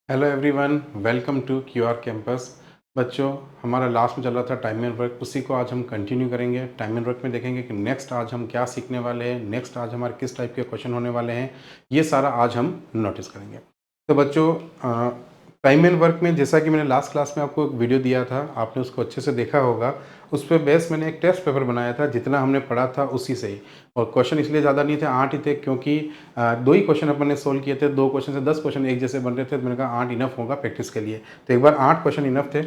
Hello everyone, welcome to QR campus. बच्चों, हमारा last में चल रहा था टाइम एंड वर्क, उसी को आज हम कंटिन्यू करेंगे। टाइम एंड वर्क में देखेंगे कि नेक्स्ट आज हम क्या सीखने वाले हैं, नेक्स्ट आज हमारे किस टाइप के क्वेश्चन होने वाले हैं, ये सारा आज हम नोटिस करेंगे। तो बच्चों, टाइम एंड वर्क में जैसा कि मैंने लास्ट क्लास में आपको एक वीडियो दिया था, आपने उसको अच्छे से देखा होगा। उस पर बेस मैंने एक टेस्ट पेपर बनाया था, जितना हमने पढ़ा था उसी से ही। और क्वेश्चन इसलिए ज़्यादा नहीं थे, 8 ही थे, क्योंकि 2 ही क्वेश्चन अपन ने सोल्व किए थे। 2 क्वेश्चन से 10 क्वेश्चन एक जैसे बन रहे थे, तो मैंने कहा 8 इनफ होगा प्रैक्टिस के लिए। तो एक बार 8 क्वेश्चन इनफ थे।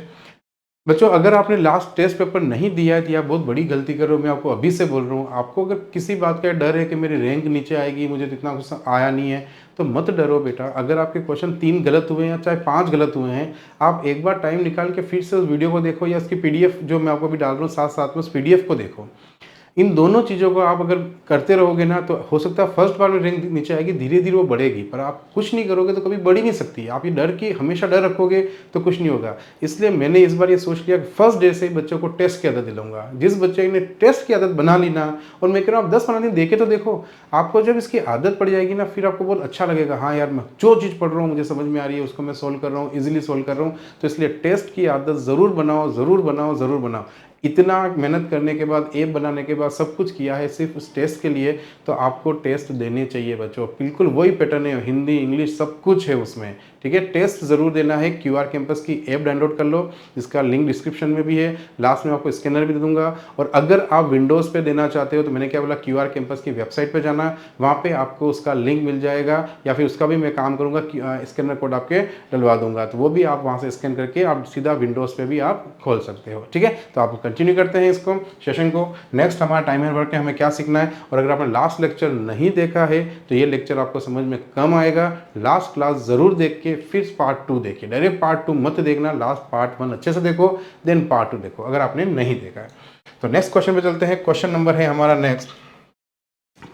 बच्चों, अगर आपने लास्ट टेस्ट पेपर नहीं दिया है तो आप बहुत बड़ी गलती कर रहे हो। मैं आपको अभी से बोल रहा हूँ, आपको अगर किसी बात का डर है कि मेरी रैंक नीचे आएगी, मुझे तो इतना कुछ आया नहीं है, तो मत डरो बेटा। अगर आपके क्वेश्चन 3 गलत हुए हैं या चाहे 5 गलत हुए हैं, आप एक बार टाइम निकाल के फिर से उस वीडियो को देखो, या इसकी पीडीएफ जो मैं आपको अभी डाल रहा हूँ साथ साथ में उस पीडीएफ को देखो। इन दोनों चीज़ों को आप अगर करते रहोगे ना, तो हो सकता है फर्स्ट बार में रैंक नीचे आएगी, धीरे धीरे वो बढ़ेगी, पर आप कुछ नहीं करोगे तो कभी बढ़ ही नहीं सकती। आप ये डर की हमेशा डर रखोगे तो कुछ नहीं होगा। इसलिए मैंने इस बार ये सोच लिया कि फर्स्ट डे से बच्चों को टेस्ट की आदत दिलाऊंगा। जिस बच्चे ने टेस्ट की आदत बना ली ना, और मैं कह रहा हूँ आप 10-15 दिन देखे तो देखो, आपको जब इसकी आदत पड़ जाएगी ना, फिर आपको बहुत अच्छा लगेगा। हाँ यार, मैं जो चीज़ पढ़ रहा हूँ मुझे समझ में आ रही है, उसको मैं सोल्व कर रहा हूँ, ईजिली सोल्व कर रहा हूँ। तो इसलिए टेस्ट की आदत ज़रूर बनाओ, ज़रूर बनाओ, ज़रूर बनाओ। इतना मेहनत करने के बाद, ऐप बनाने के बाद, सब कुछ किया है सिर्फ उस टेस्ट के लिए, तो आपको टेस्ट देने चाहिए बच्चों। बिल्कुल वही पैटर्न है, हिंदी इंग्लिश सब कुछ है उसमें, ठीक है। टेस्ट ज़रूर देना है। क्यूआर कैंपस की ऐप डाउनलोड कर लो, जिसका लिंक डिस्क्रिप्शन में भी है, लास्ट में आपको स्कैनर भी दे दूंगा। और अगर आप विंडोज़ पे देना चाहते हो तो मैंने क्या बोला, क्यूआर कैंपस की वेबसाइट पे जाना, वहाँ पे आपको उसका लिंक मिल जाएगा, या फिर उसका भी मैं काम करूँगा, स्कैनर कोड आपके डलवा दूंगा, तो वो भी आप वहाँ से स्कैन करके आप सीधा विंडोज़ पे भी आप खोल सकते हो, ठीक है। तो आप कंटिन्यू करते हैं इसको सेशन को। नेक्स्ट हमारा टाइम एंड वर्क है, हमें क्या सीखना है। और अगर आपने लास्ट लेक्चर नहीं देखा है तो ये लेक्चर आपको समझ में कम आएगा। लास्ट क्लास ज़रूर देख के फिर पार्ट 2 देखिए। डायरेक्ट पार्ट 2 मत देखना, लास्ट पार्ट 1 अच्छे से देखो, देन पार्ट 2 देखो, अगर आपने नहीं देखा है। तो नेक्स्ट क्वेश्चन पे चलते हैं। क्वेश्चन नंबर है हमारा नेक्स्ट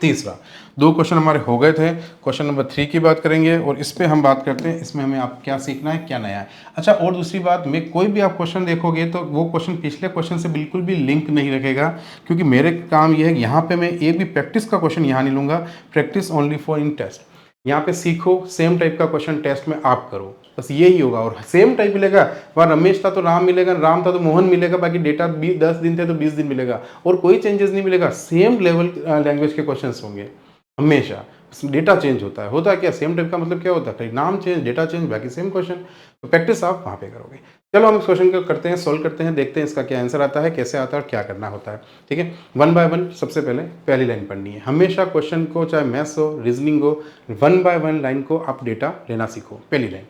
तीसरा। 2 क्वेश्चन हमारे हो गए थे। क्वेश्चन नंबर 3 की बात करेंगे, और इस पे हम बात करते हैं, इसमें हमें आप क्या सीखना है, क्या नया है। अच्छा, और दूसरी बात, मैं कोई भी आप क्वेश्चन देखोगे तो वो क्वेश्चन पिछले क्वेश्चन से बिल्कुल भी लिंक नहीं रखेगा, क्योंकि मेरे काम ये है कि यहाँ पे मैं एक भी प्रैक्टिस का क्वेश्चन यहाँ नहीं लूँगा। Practice only for in test. यहाँ पे सीखो, सेम टाइप का क्वेश्चन टेस्ट में आप करो, बस यही होगा। और सेम टाइप मिलेगा, वहाँ रमेश था तो राम मिलेगा, राम था तो मोहन मिलेगा, बाकी डेटा 10 दिन थे तो 20 दिन मिलेगा, और कोई चेंजेस नहीं मिलेगा। सेम लेवल लैंग्वेज के क्वेश्चंस होंगे हमेशा। डेटा चेंज होता है, क्या सेम टाइप का मतलब क्या होता है, नाम चेंज, डेटा चेंज, बाकी सेम क्वेश्चन। तो प्रैक्टिस आप वहाँ पे करोगे। चलो हम इस क्वेश्चन को करते हैं, सोल्व करते हैं, देखते हैं इसका क्या आंसर आता है, कैसे आता है और क्या करना होता है, ठीक है। 1 बाय 1 सबसे पहले पहली लाइन पढ़नी है। हमेशा क्वेश्चन को, चाहे मैथ्स हो, रीजनिंग हो, 1 बाय 1 लाइन को आप डेटा लेना सीखो। पहली लाइन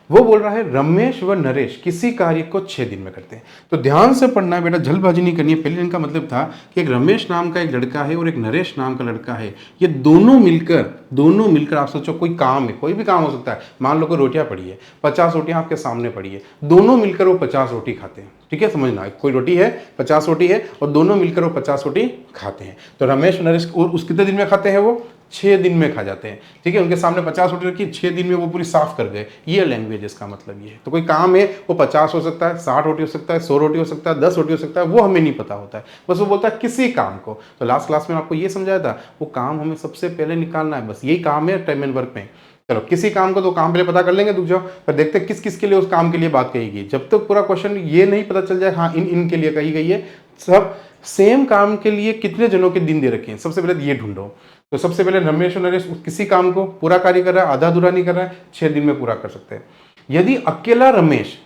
वो बोल रहा है, रमेश व नरेश किसी कार्य को 6 दिन में करते हैं। तो ध्यान से पढ़ना है बेटा, जल्दबाजी नहीं करनी है। पहले दिन का मतलब था कि एक रमेश नाम का एक लड़का है और एक नरेश नाम का लड़का है। ये दोनों मिलकर आप सोचो, कोई काम है, कोई भी काम हो सकता है। मान लो कोई रोटियां पड़ी है, 50 रोटियां आपके सामने पड़ी है, दोनों मिलकर वो 50 रोटी खाते हैं, ठीक है। समझना, कोई रोटी है, 50 रोटी है, और दोनों मिलकर वो 50 रोटी खाते हैं। तो रमेश नरेश, और उस कितने दिन में खाते हैं, वो 6 दिन में खा जाते हैं, ठीक है। उनके सामने 50 रोटी रखी, 6 दिन में वो पूरी साफ कर गए। ये लैंग्वेज, इसका मतलब ये है। तो कोई काम है, वो 50 हो सकता है, 60 रोटी हो सकता है, 100 रोटी हो सकता है, 10 रोटी हो सकता है, वो हमें नहीं पता होता है, बस वो बोलता है किसी काम को। तो लास्ट क्लास में आपको ये समझाया था, वो काम हमें सबसे पहले निकालना है, बस यही काम है टाइम एंड वर्क में। चलो, किसी काम को तो काम पहले पता कर लेंगे, रुक जाओ, पर देखते हैं किस किस के लिए उस काम के लिए बात कही गई। जब तक पूरा क्वेश्चन ये नहीं पता चल जाए हाँ इन के लिए कही गई है, सब सेम काम के लिए कितने जनों के दिन दे रखे हैं, सबसे पहले ये ढूंढो। तो सबसे पहले रमेश और नरेश किसी काम को पूरा कार्य कर रहा है, आधा अधूरा नहीं कर रहा है, 6 दिन में पूरा कर सकते हैं। यदि अकेला रमेश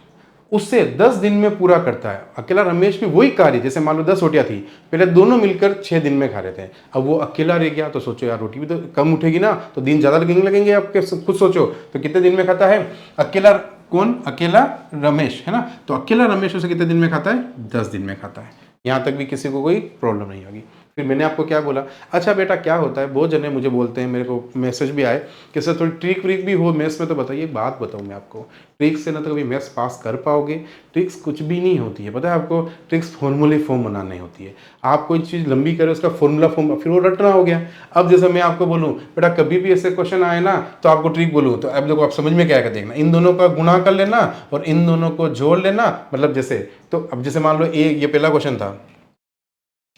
उससे 10 दिन में पूरा करता है, अकेला रमेश भी वही कार्य, जैसे मान लो 10 रोटियां थी, पहले दोनों मिलकर 6 दिन में खा रहे थे, अब वो अकेला रह गया, तो सोचो यार, रोटी भी तो कम उठेगी ना, तो दिन ज्यादा लगेंगे आपके, खुद सोचो। तो कितने दिन में खाता है अकेला, कौन, अकेला रमेश, है ना। तो अकेला रमेश उसे कितने दिन में खाता है, 10 दिन में खाता है। यहां तक भी किसी को कोई प्रॉब्लम नहीं होगी। फिर मैंने आपको क्या बोला, अच्छा बेटा क्या होता है, बहुत जने मुझे बोलते हैं, मेरे को मैसेज भी आए कि सर थोड़ी ट्रिक व्रिक भी हो मैथ्स में, तो बताइए। बात बताऊँ मैं आपको, ट्रिक से ना तो कभी मैथ्स पास कर पाओगे। ट्रिक्स कुछ भी नहीं होती है, पता है आपको। ट्रिक्स फॉर्मूले फॉर्म बनानी होती है। आप कोई चीज़ लंबी करें, उसका फॉर्मूला फॉर्म, फिर वो रटना हो गया। अब जैसे मैं आपको बोलूँ बेटा, कभी भी ऐसे क्वेश्चन आए ना तो आपको ट्रिक बोलूँ, तो अब देखो आप समझ में क्या आएगा, देखना, इन दोनों का गुणा कर लेना और इन दोनों को जोड़ लेना, मतलब जैसे, तो अब जैसे मान लो ये पहला क्वेश्चन था।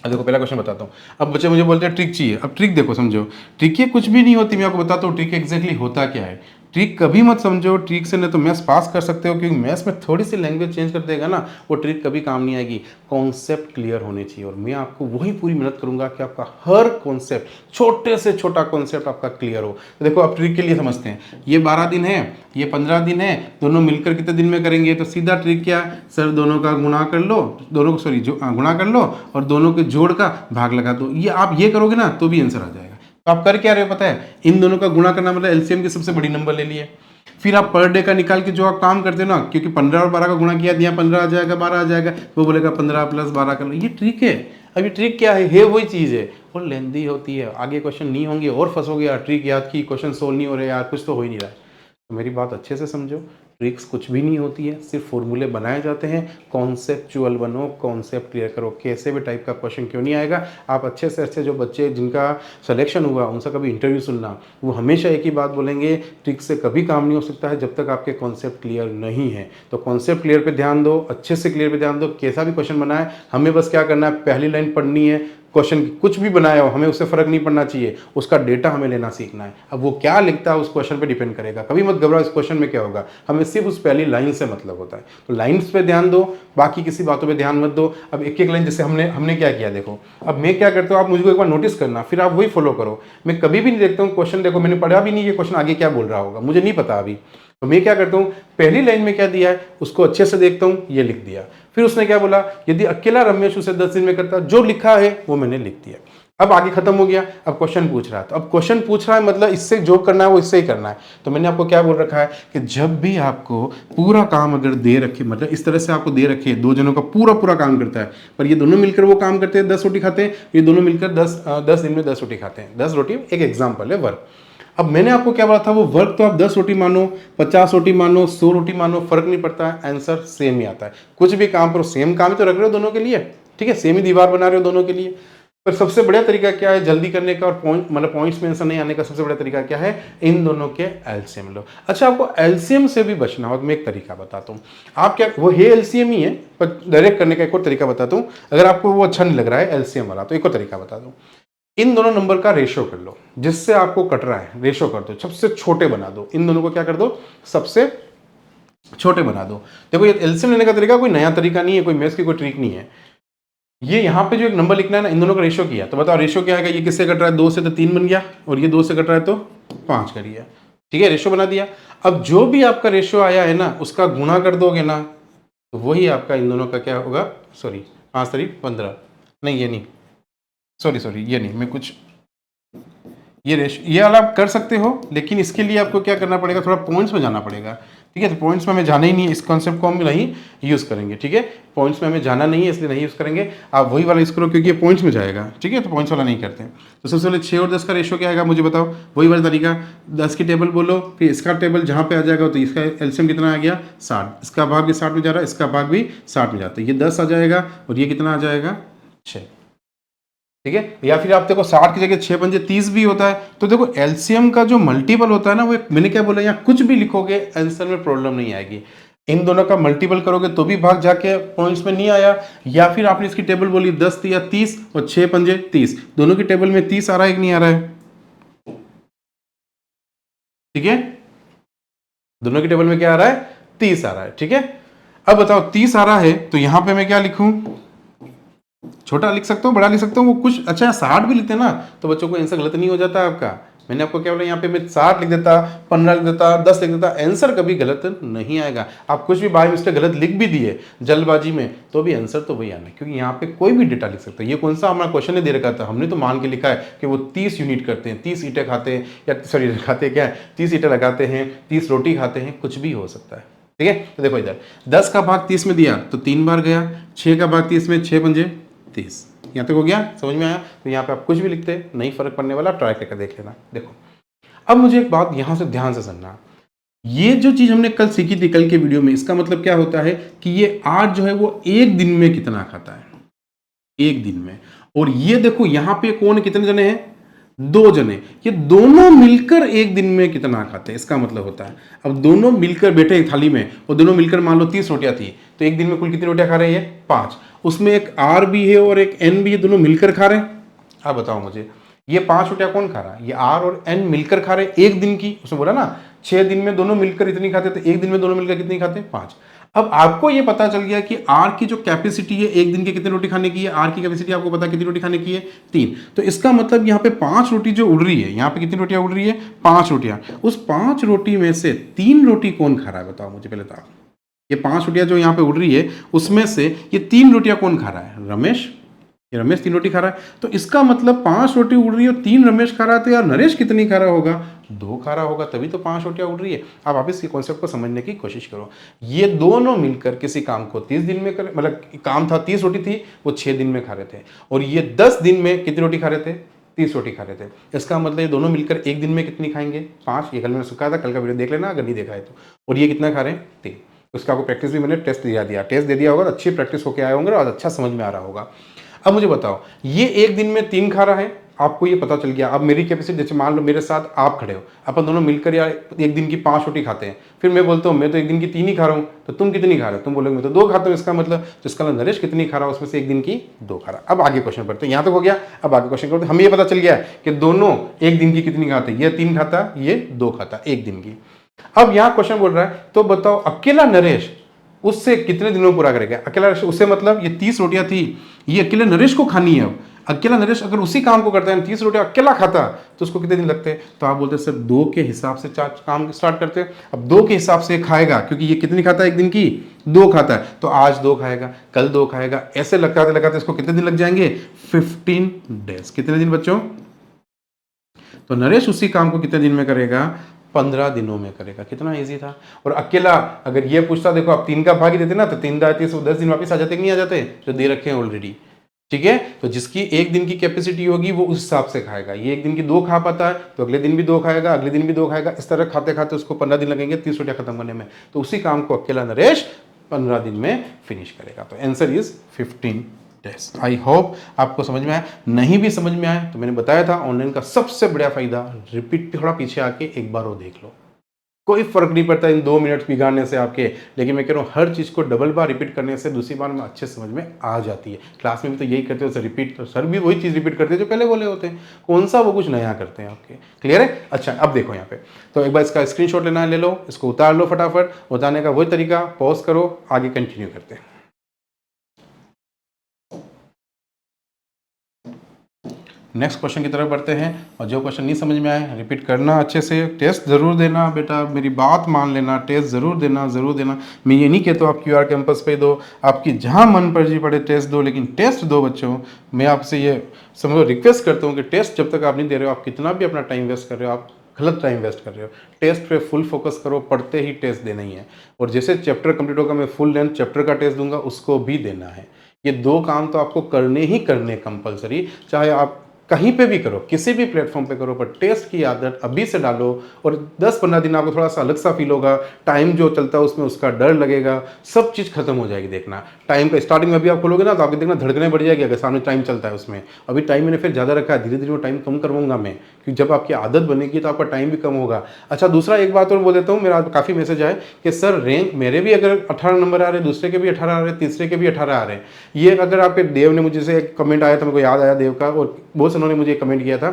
अब देखो पहला क्वेश्चन बताता हूँ। अब बच्चे मुझे बोलते हैं ट्रिक चाहिए। अब ट्रिक देखो, समझो, ट्रिक ये कुछ भी नहीं होती, मैं आपको बताता हूँ ट्रिक एग्जैक्टली होता क्या है। ट्रिक कभी मत समझो, ट्रिक से न तो मैथ्स पास कर सकते हो, क्योंकि मैथ्स में थोड़ी सी लैंग्वेज चेंज कर देगा ना, वो ट्रिक कभी काम नहीं आएगी। कॉन्सेप्ट क्लियर होने चाहिए, और मैं आपको वही पूरी मेहनत करूंगा कि आपका हर कॉन्सेप्ट, छोटे से छोटा कॉन्सेप्ट आपका क्लियर हो। तो देखो आप ट्रिक के लिए समझते हैं, ये 12 दिन है, ये 15 दिन है, दोनों मिलकर कितने दिन में करेंगे? तो सीधा ट्रिक क्या है सर, दोनों का गुणा कर लो, दोनों को सॉरी गुणा कर लो और दोनों के जोड़ का भाग लगा दो। ये आप ये करोगे ना तो भी आंसर आ जाएगा। तो आप कर क्या रहे हो पता है, इन दोनों का गुणा करना मतलब एलसीएम की सबसे बड़ी नंबर ले लिए। फिर आप पर डे का निकाल के जो आप काम करते हो ना, क्योंकि 15 और 12 का गुणा किया, यहाँ 15 आ जाएगा, 12 आ जाएगा, वो बोलेगा 15 + 12 कर लो। ये ट्रिक है। अभी ट्रिक क्या है वही चीज़ है, और लेंदी होती है, आगे क्वेश्चन नहीं होंगे और फंसोगे यार, ट्रिक याद की क्वेश्चन सोल्व नहीं हो रहे यार, कुछ तो हो ही नहीं रहा है। तो मेरी बात अच्छे से समझो, ट्रिक्स कुछ भी नहीं होती है, सिर्फ फॉर्मूले बनाए जाते हैं। कॉन्सेप्चुअल बनो, कॉन्सेप्ट क्लियर करो, कैसे भी टाइप का क्वेश्चन क्यों नहीं आएगा। आप अच्छे से अच्छे जो बच्चे जिनका सिलेक्शन हुआ उनसे कभी इंटरव्यू सुनना, वो हमेशा एक ही बात बोलेंगे, ट्रिक से कभी काम नहीं हो सकता है जब तक आपके कॉन्सेप्ट क्लियर नहीं है। तो कॉन्सेप्ट क्लियर पे ध्यान दो, अच्छे से क्लियर पे ध्यान दो। कैसा भी क्वेश्चन बनाए, हमें बस क्या करना है, पहली लाइन पढ़नी है। क्वेश्चन कुछ भी बनाया हो, हमें उससे फर्क नहीं पड़ना चाहिए, उसका डेटा हमें लेना सीखना है। अब वो क्या लिखता है उस क्वेश्चन पे डिपेंड करेगा। कभी मत घबराओ इस क्वेश्चन में क्या होगा, हमें सिर्फ उस पहली लाइन से मतलब होता है। तो लाइन्स पे ध्यान दो, बाकी किसी बातों पे ध्यान मत दो। अब एक एक लाइन, जैसे हमने क्या किया देखो, अब मैं क्या करता हूँ, आप मुझको एक बार नोटिस करना, फिर आप वही फॉलो करो। मैं कभी भी नहीं देखता हूँ क्वेश्चन, देखो मैंने पढ़ा भी नहीं ये क्वेश्चन आगे क्या बोल रहा होगा, मुझे नहीं पता अभी, तो मैं क्या करता हूँ, पहली लाइन में क्या दिया है उसको अच्छे से देखता हूँ, ये लिख दिया। फिर उसने क्या बोला, यदि अकेला रमेश उसे 10 दिन में करता, जो लिखा है वो मैंने लिख दिया। अब आगे खत्म हो गया, अब क्वेश्चन पूछ रहा है, तो अब क्वेश्चन पूछ रहा है मतलब इससे जो करना है वो इससे ही करना है। तो मैंने आपको क्या बोल रखा है कि जब भी आपको पूरा काम अगर दे रखे, मतलब इस तरह से आपको दे रखे, दो जनों का पूरा पूरा काम करता है, पर ये दोनों मिलकर वो काम करते हैं, 10 रोटी खाते हैं, ये दोनों मिलकर 10 दिन में 10 रोटी खाते हैं। 10 रोटी एक एग्जाम्पल है वर्क। अब मैंने आपको क्या बोला था, वो वर्क तो आप 10 रोटी मानो, 50 रोटी मानो, 100 रोटी मानो, फर्क नहीं पड़ता है, आंसर सेम ही आता है। कुछ भी काम करो, सेम काम ही तो रख रहे हो दोनों के लिए, ठीक है, सेम ही दीवार बना रहे हो दोनों के लिए। पर सबसे बढ़िया तरीका क्या है जल्दी करने का और पॉइंट्स में आंसर नहीं आने का सबसे बड़ा तरीका क्या है, इन दोनों के एलसीएम लो। अच्छा, आपको एलसीएम से भी बचना हो तो मैं एक तरीका बताता हूँ। आप क्या, वो है एलसीएम ही है, पर डायरेक्ट करने का एक और तरीका बताता हूँ। अगर आपको वो अच्छा नहीं लग रहा है एलसीएम वाला, तो एक और तरीका बता दूँ। इन दोनों नंबर का रेशो कर लो, जिससे आपको कट रहा है रेशो कर दो, सबसे छोटे बना दो। इन दोनों को क्या कर दो, सबसे छोटे बना दो। देखो ये एलसीएम लेने का तरीका कोई नया तरीका नहीं है, कोई मैथ्स की कोई ट्रिक नहीं है। ये यहाँ पे जो एक नंबर लिखना है ना, इन दोनों का रेशो किया, तो बताओ रेशो क्या आएगा। ये किससे कट रहा है, 2 से, तो 3 बन गया, और ये 2 से कट रहा है तो 5 कर दिया, ठीक है, रेशो बना दिया। अब जो भी आपका रेशो आया है ना, उसका गुणा कर दोगे ना, तो वही आपका इन दोनों का क्या होगा, सॉरी 5 तारीख 15, नहीं ये नहीं, सॉरी ये नहीं, मैं कुछ ये रेशो ये वाला आप कर सकते हो, लेकिन इसके लिए आपको क्या करना पड़ेगा, थोड़ा पॉइंट्स में जाना पड़ेगा, ठीक है। तो पॉइंट्स में हमें जाना ही नहीं है, इस कॉन्सेप्ट को हम नहीं यूज़ करेंगे, ठीक है। पॉइंट्स में हमें जाना नहीं है, इसलिए नहीं यूज़ करेंगे। आप वही वाला यूज़ करो क्योंकि ये पॉइंट्स में जाएगा, ठीक है, तो पॉइंट्स वाला नहीं करते हैं। तो सबसे पहले 6 और 10 का रेशो क्या आएगा मुझे बताओ, वही वाला तरीका, 10 की टेबल बोलो, फिर इसका टेबल जहाँ पे आ जाएगा, तो इसका एलसीएम कितना आ गया 60, इसका भाग भी 60 में जा रहा है, इसका भाग भी 60 में जाता है, ये 10 आ जाएगा और ये कितना आ जाएगा 6, ठीक है। या फिर आप देखो 60 की जगह 6 पंजे 30 भी होता है। तो देखो एलसीएम का जो मल्टीपल होता है ना, वो मैंने क्या बोला, यहाँ कुछ भी लिखोगे आंसर में प्रॉब्लम नहीं आएगी। इन दोनों का मल्टीपल करोगे तो भी भाग जाके पॉइंट्स में नहीं आया, या फिर आपने इसकी टेबल बोली 10 या 30 और 6 पंजे 30, दोनों की टेबल में 30 आ रहा है कि नहीं आ रहा है, ठीक है, दोनों की टेबल में क्या आ रहा है, 30 आ रहा है, ठीक है। अब बताओ 30 आ रहा है तो यहां पे मैं क्या लिखूं, छोटा लिख सकता हूँ, बड़ा लिख सकता हूँ, वो कुछ अच्छा 60 भी लिखते हैं ना तो बच्चों को आंसर गलत नहीं हो जाता आपका। मैंने आपको क्या बोला, यहाँ पे मैं 60 लिख देता, 15 लिख देता, 10 लिख देता, आंसर कभी गलत नहीं आएगा। आप कुछ भी बाय मिस्टेक गलत लिख भी दिए जल्दबाजी में, तो भी आंसर तो वही आना है, क्योंकि यहाँ पे कोई भी डेटा लिख सकता है। ये कौन सा हमारा क्वेश्चन ने दे रखा था, हमने तो मान के लिखा है कि वो 30 यूनिट करते हैं, 30 ईंटें खाते हैं, या सॉरी खाते क्या है, 30 ईंटें लगाते हैं, 30 रोटी खाते हैं, कुछ भी हो सकता है, ठीक है। तो देखो इधर 10 का भाग 30 में दिया तो 3 बार गया, 6 का भाग 30 में 6 पंजे 30, यहाँ तक हो गया, समझ में आया। तो यहाँ पे आप कुछ भी लिखते नहीं फर्क पड़ने वाला, ट्राई करके देख लेना। देखो अब मुझे एक बात यहाँ से ध्यान से सुनना, ये जो चीज हमने कल सीखी थी कल के वीडियो में, इसका मतलब क्या होता है कि ये 8 जो है वो एक दिन में कितना खाता है, एक दिन में। और ये देखो यहाँ पे कौन कितने जने हैं, 2 जने, ये दोनों मिलकर एक दिन में कितना खाते हैं, इसका मतलब होता है अब दोनों मिलकर बैठे एक थाली में और दोनों मिलकर मान लो 30 रोटियां थी, तो एक दिन में कुल कितनी रोटियां खा रहे हैं, 5। उसमें एक आर भी है और एक एन भी है, दोनों मिलकर खा रहे हैं। आप बताओ मुझे, ये 5 रोटियां कौन खा रहा है, ये आर और एन मिलकर खा रहे हैं एक दिन की। उसने बोला ना 6 दिन में दोनों मिलकर इतनी खाते, तो एक दिन में दोनों मिलकर कितनी खाते? 5। अब आपको ये पता चल गया कि आर की जो कैपेसिटी है एक दिन के कितने रोटी खाने की है, आर की कैपेसिटी आपको पता है कितनी रोटी खाने की है? 3। तो इसका मतलब यहाँ पे 5 रोटी जो उड़ रही है, यहाँ पे कितनी रोटियां उड़ रही है? 5 रोटियां। उस 5 रोटी में से 3 रोटी कौन खा रहा है? बताओ मुझे पहले तो। ये 5 रोटियां जो यहाँ पे उड़ रही है उसमें से ये 3 रोटियां कौन खा रहा है? रमेश। ये रमेश 3 रोटी खा रहा है, तो इसका मतलब 5 रोटी उड़ रही है और 3 रमेश खा रहा है, तो यार नरेश कितनी खा रहा होगा? 2 खा रहा होगा, तभी तो 5 रोटियां उड़ रही है। अब आप इस कॉन्सेप्ट को समझने की कोशिश करो। ये दोनों मिलकर किसी काम को 30 दिन में कर, मतलब काम था 30 रोटी थी, वो 6 दिन में खा रहे थे, और ये 10 दिन में कितनी रोटी खा रहे थे? 30 रोटी खा रहे थे। इसका मतलब ये दोनों मिलकर एक दिन में कितनी खाएंगे? 5। ये कल मैंने सिखाया था, कल का वीडियो देख लेना अगर नहीं देखा है तो। और ये कितना खा रहे हैं? 3। उसका आपको प्रैक्टिस भी मैंने टेस्ट दिया टेस्ट दे दिया होगा, तो अच्छी प्रैक्टिस होकर आए होंगे और अच्छा समझ में आ रहा होगा। अब मुझे बताओ, ये एक दिन में 3 खा रहा है, आपको ये पता चल गया। अब मेरी कैपेसिटी, जैसे मान लो मेरे साथ आप खड़े हो, अपन दोनों मिलकर यार एक दिन की 5 रोटी खाते हैं, फिर मैं बोलता हूँ मैं तो एक दिन की 3 ही खा रहा हूँ, तो तुम कितनी खा रहे हो? तुम बोलोगे मैं तो 2 खाता हूँ। इसका मतलब जिसका नरेश कितनी खा रहा है उसमें से एक दिन की 2 खा रहा है। अब आगे क्वेश्चन पढ़ते हैं, यहाँ तक हो गया। अब आगे क्वेश्चन करते हैं। हमें ये पता चल गया कि दोनों एक दिन की कितनी खाते हैं, ये 3 खाता, ये 2 खाता एक दिन की। अब यहाँ क्वेश्चन बोल रहा है, तो बताओ अकेला नरेश उससे कितने दिनों में पूरा करेगा? अकेला नरेश उससे, मतलब ये 30 रोटियां थी, ये अकेले नरेश को खानी है। अब अकेला नरेश अगर उसी काम को करता है, 30 रोटियां अकेला खाता, तो उसको कितने दिन लगते हैं? तो आप बोलते हैं सर 2 के हिसाब से काम स्टार्ट करते हैं। अब 2 के हिसाब से खाएगा, क्योंकि ये कितनी खाता है एक दिन की? 2 खाता है, तो आज 2 खाएगा, कल 2 खाएगा, ऐसे लगाते लगाते इसको कितने दिन लग जाएंगे? 15 डेज। कितने दिन बच्चों? तो नरेश उसी काम को कितने दिन में करेगा? 15 दिनों में करेगा। कितना इजी था। और अकेला अगर ये पूछता, देखो आप 3 का भाग ही देते ना, तो 3 दाएं 10 दिन वापस आ जाते कि नहीं आ जाते, जो दे रखे हैं ऑलरेडी। ठीक है, तो जिसकी एक दिन की कैपेसिटी होगी वो उस हिसाब से खाएगा। ये एक दिन की 2 खा पाता है, तो अगले दिन भी 2 खाएगा, अगले दिन भी 2 खाएगा, इस तरह खाते खाते उसको 15 दिन लगेंगे 30 रोटियां खत्म करने में। तो उसी काम को अकेला नरेश 15 दिन में फिनिश करेगा। तो answer is 15 days. I hope आपको समझ में आया। नहीं भी समझ में आया तो मैंने बताया था, ऑनलाइन का सबसे बड़ा फायदा, रिपीट थोड़ा पीछे आके एक बार वो देख लो, कोई फर्क नहीं पड़ता इन 2 मिनट बिगाड़ने से आपके। लेकिन मैं कह रहा हूँ हर चीज़ को डबल बार रिपीट करने से दूसरी बार में अच्छे समझ में आ जाती है। क्लास में भी तो यही करते हो सर, रिपीट, तो सर भी वही चीज़ रिपीट करते हैं जो पहले बोले होते हैं। कौन सा वो कुछ नया करते हैं आपके? क्लियर है? अच्छा, अब देखो यहाँ पे, तो एक बार इसका स्क्रीनशॉट लेना है, ले लो, इसको उतार लो फटाफट। उतारने का वही तरीका, पॉज करो, आगे कंटिन्यू करते हैं। नेक्स्ट क्वेश्चन की तरफ बढ़ते हैं। और जो क्वेश्चन नहीं समझ में आए रिपीट करना अच्छे से, टेस्ट ज़रूर देना बेटा, मेरी बात मान लेना, टेस्ट ज़रूर देना, ज़रूर देना। मैं ये नहीं कहता हूँ आप QR कैंपस पे दो, आपकी जहाँ मन मर्जी पड़े टेस्ट दो, लेकिन टेस्ट दो बच्चों। मैं आपसे ये समझो रिक्वेस्ट करता हूँ कि टेस्ट जब तक आप नहीं दे रहे हो, आप कितना भी अपना टाइम वेस्ट कर रहे हो, आप गलत टाइम वेस्ट कर रहे हो। टेस्ट पे फुल फोकस करो, पढ़ते ही टेस्ट देना ही है। और जैसे चैप्टर कंप्लीट होगा, मैं फुल लेंथ चैप्टर का टेस्ट दूंगा, उसको भी देना है। ये 2 काम तो आपको करने ही करने कंपलसरी, चाहे आप कहीं पे भी करो, किसी भी प्लेटफॉर्म पे करो, पर टेस्ट की आदत अभी से डालो। और 10-15 दिन आपको थोड़ा सा अलग सा फील होगा, टाइम जो चलता है उसमें उसका डर लगेगा, सब चीज़ खत्म हो जाएगी। देखना टाइम का स्टार्टिंग में अभी आप खोलोगे ना, तो आपको देखना धड़कने बढ़ जाएगी अगर सामने टाइम चलता है उसमें। अभी टाइम मैंने फिर ज़्यादा रखा है, धीरे धीरे वो टाइम कम करवाऊंगा मैं, क्योंकि जब आपकी आदत बनेगी तो आपका टाइम भी कम होगा। अच्छा, दूसरा एक बात और बोल देता हूँ, मेरा काफ़ी मैसेज आए कि सर रैंक मेरे भी अगर 18 नंबर आ रहे, दूसरे के भी 18 आ रहे, तीसरे के भी 18 आ रहे हैं। ये अगर आपके देव ने मुझे से एक कमेंट आया था, मेरे को याद आया देव का, और बहुत से उन्होंने मुझे कमेंट किया था।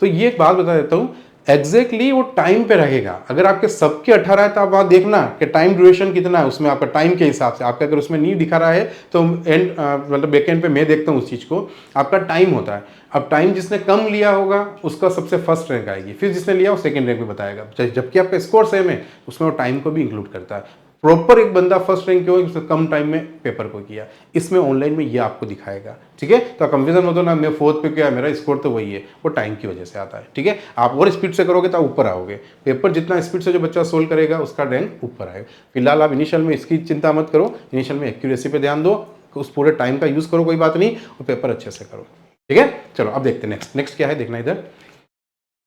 तो ये एक बात बता देता हूँ, एग्जैक्टली वो टाइम पे रहेगा। अगर आपके सबके 18 है तो आप वहाँ देखना कि टाइम ड्यूरेशन कितना है उसमें, आपका टाइम के हिसाब से। आपका अगर उसमें नहीं दिखा रहा है तो एंड मतलब बैक एंड पे मैं देखता हूँ उस चीज़ को, आपका टाइम होता है। अब टाइम जिसने कम लिया होगा उसका सबसे फर्स्ट रैंक आएगी, फिर जिसने लिया वो सेकंड रैंक में बताएगा, जबकि आपका स्कोर सेम है, उसमें वो टाइम को भी इंक्लूड करता है। प्रॉपर एक बंदा फर्स्ट रैंक क्यों है, उसने कम टाइम में पेपर को किया, इसमें ऑनलाइन में ये आपको दिखाएगा। ठीक है, तो कंफ्यूजन हो तो ना, मैं 4th पे किया, मेरा स्कोर तो वही है, वो टाइम की वजह से आता है। ठीक है, आप और स्पीड से करोगे तो ऊपर आओगे। पेपर जितना स्पीड से जो बच्चा सोल्व करेगा उसका रैंक ऊपर आएगा। फिलहाल आप इनिशियल में इसकी चिंता मत करो, इनिशियल में एक्यूरेसी पे ध्यान दो, उस पूरे टाइम का यूज करो, कोई बात नहीं, और पेपर अच्छे से करो। ठीक है, चलो अब देखते हैं नेक्स्ट क्या है, देखना इधर।